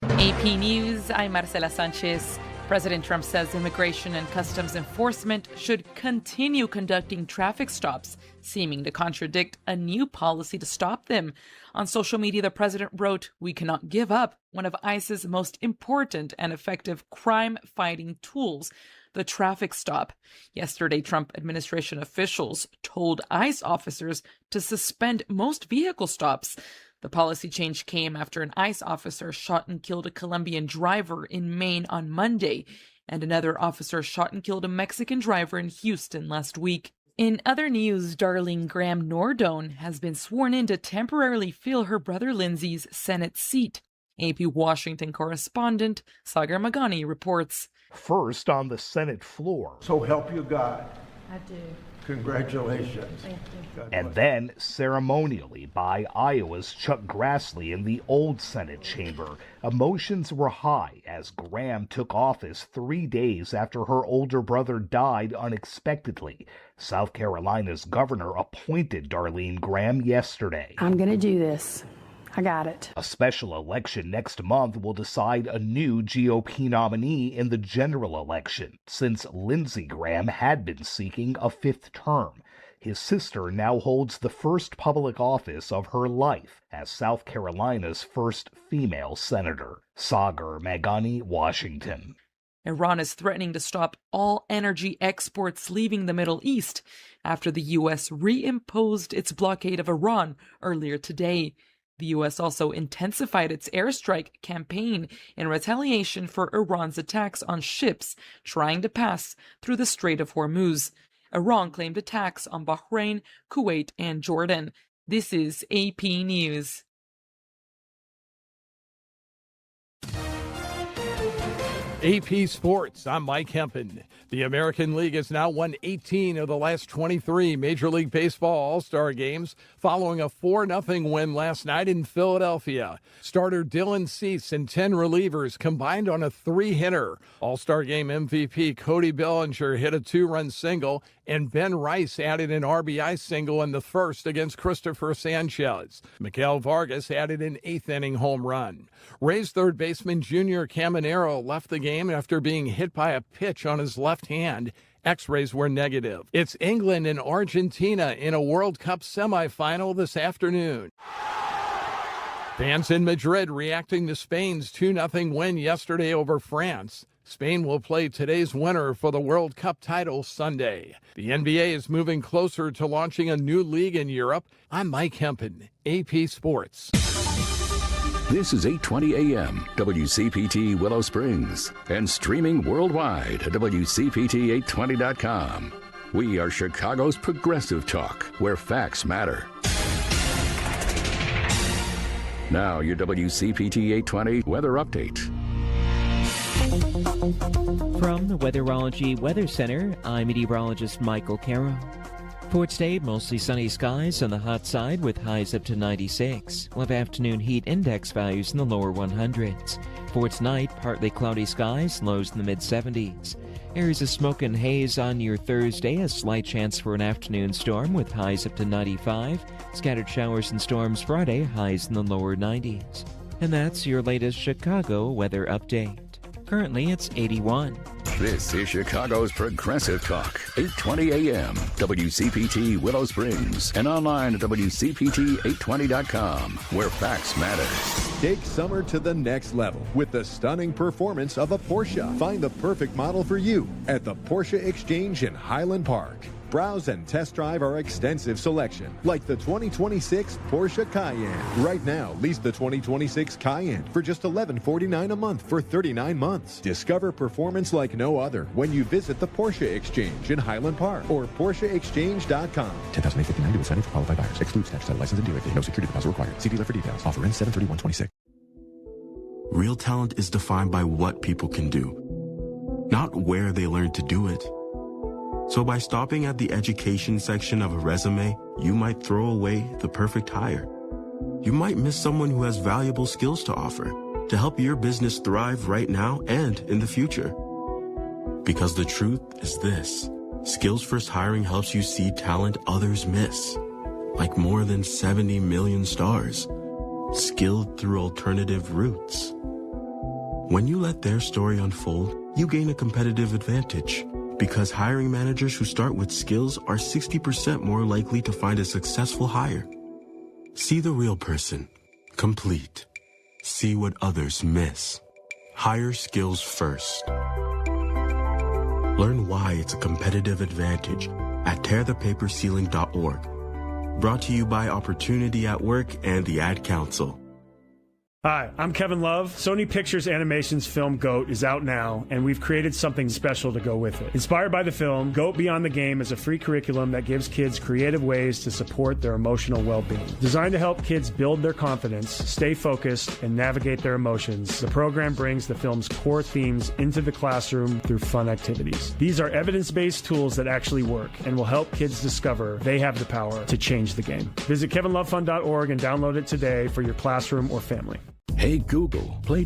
AP News, I'm Marcela Sanchez. President Trump says Immigration and Customs Enforcement should continue conducting traffic stops, seeming to contradict a new policy to stop them. On social media, the president wrote, "We cannot give up one of ICE's most important and effective crime-fighting tools, the traffic stop." Yesterday, Trump administration officials told ICE officers to suspend most vehicle stops. The policy change came after an ICE officer shot and killed a Colombian driver in Maine on Monday, and another officer shot and killed a Mexican driver in Houston last week. In other news, Darlene Graham Nordone has been sworn in to temporarily fill her brother Lindsay's Senate seat. AP Washington correspondent Sagar Magani reports. First on the Senate floor. So help you God. I do. Congratulations. Thank you. And then ceremonially by Iowa's Chuck Grassley in the old Senate chamber. Emotions were high as Graham took office 3 days after her older brother died unexpectedly. South Carolina's governor appointed Darlene Graham yesterday. I'm going to do this. I got it. A special election next month will decide a new GOP nominee in the general election, since Lindsey Graham had been seeking a 5th term. His sister now holds the first public office of her life as South Carolina's first female senator. Sagar Magani, Washington. Iran is threatening to stop all energy exports leaving the Middle East after the U.S. reimposed its blockade of Iran earlier today. The U.S. also intensified its airstrike campaign in retaliation for Iran's attacks on ships trying to pass through the Strait of Hormuz. Iran claimed attacks on Bahrain, Kuwait, and Jordan. This is AP News. AP Sports, I'm Mike Hempen. The American League has now won 18 of the last 23 Major League Baseball All-Star games following a 4-0 win last night in Philadelphia. Starter Dylan Cease and 10 relievers combined on a 3-hitter. All-Star Game MVP Cody Bellinger hit a 2-run single, and Ben Rice added an RBI single in the first against Christopher Sanchez. Miguel Vargas added an 8th-inning home run. Rays third baseman Junior Caminero left the game after being hit by a pitch on his left hand. X-rays were negative. It's England and Argentina in a World Cup semifinal this afternoon. Fans in Madrid reacting to Spain's 2-0 win yesterday over France. Spain will play today's winner for the World Cup title Sunday. The NBA is moving closer to launching a new league in Europe. I'm Mike Hempen, AP Sports. This is 820 AM, WCPT Willow Springs, and streaming worldwide at WCPT820.com. We are Chicago's progressive talk, where facts matter. Now, your WCPT 820 weather update. From the Weatherology Weather Center, I'm meteorologist Michael Caro. For today, mostly sunny skies on the hot side with highs up to 96. We'll have afternoon heat index values in the lower 100s. For tonight, partly cloudy skies, lows in the mid-70s. Areas of smoke and haze on your Thursday, a slight chance for an afternoon storm with highs up to 95. Scattered showers and storms Friday, highs in the lower 90s. And that's your latest Chicago weather update. Currently, it's 81. This is Chicago's Progressive Talk, 820 AM, WCPT Willow Springs, and online at WCPT820.com, where facts matter. Take summer to the next level with the stunning performance of a Porsche. Find the perfect model for you at the Porsche Exchange in Highland Park. Browse and test drive our extensive selection, like the 2026 Porsche Cayenne. Right now, lease the 2026 Cayenne for just $1149 a month for 39 months. Discover performance like no other when you visit the Porsche Exchange in Highland Park or PorscheExchange.com. $10,859 due signing for qualified buyers. Excludes tax title license and dealer fee. No security deposit required. See dealer for details. Offer ends 7/31/26. Real talent is defined by what people can do, not where they learn to do it. So by stopping at the education section of a resume, you might throw away the perfect hire. You might miss someone who has valuable skills to offer to help your business thrive right now and in the future. Because the truth is this: Skills First Hiring helps you see talent others miss, like more than 70 million stars, skilled through alternative routes. When you let their story unfold, you gain a competitive advantage. Because hiring managers who start with skills are 60% more likely to find a successful hire. See the real person. Complete. See what others miss. Hire skills first. Learn why it's a competitive advantage at tearthepaperceiling.org. Brought to you by Opportunity at Work and the Ad Council. Hi, I'm Kevin Love. Sony Pictures Animation's film GOAT is out now, and we've created something special to go with it. Inspired by the film, GOAT Beyond the Game is a free curriculum that gives kids creative ways to support their emotional well-being. Designed to help kids build their confidence, stay focused, and navigate their emotions, the program brings the film's core themes into the classroom through fun activities. These are evidence-based tools that actually work and will help kids discover they have the power to change the game. Visit kevinlovefund.org and download it today for your classroom or family. Hey Google, play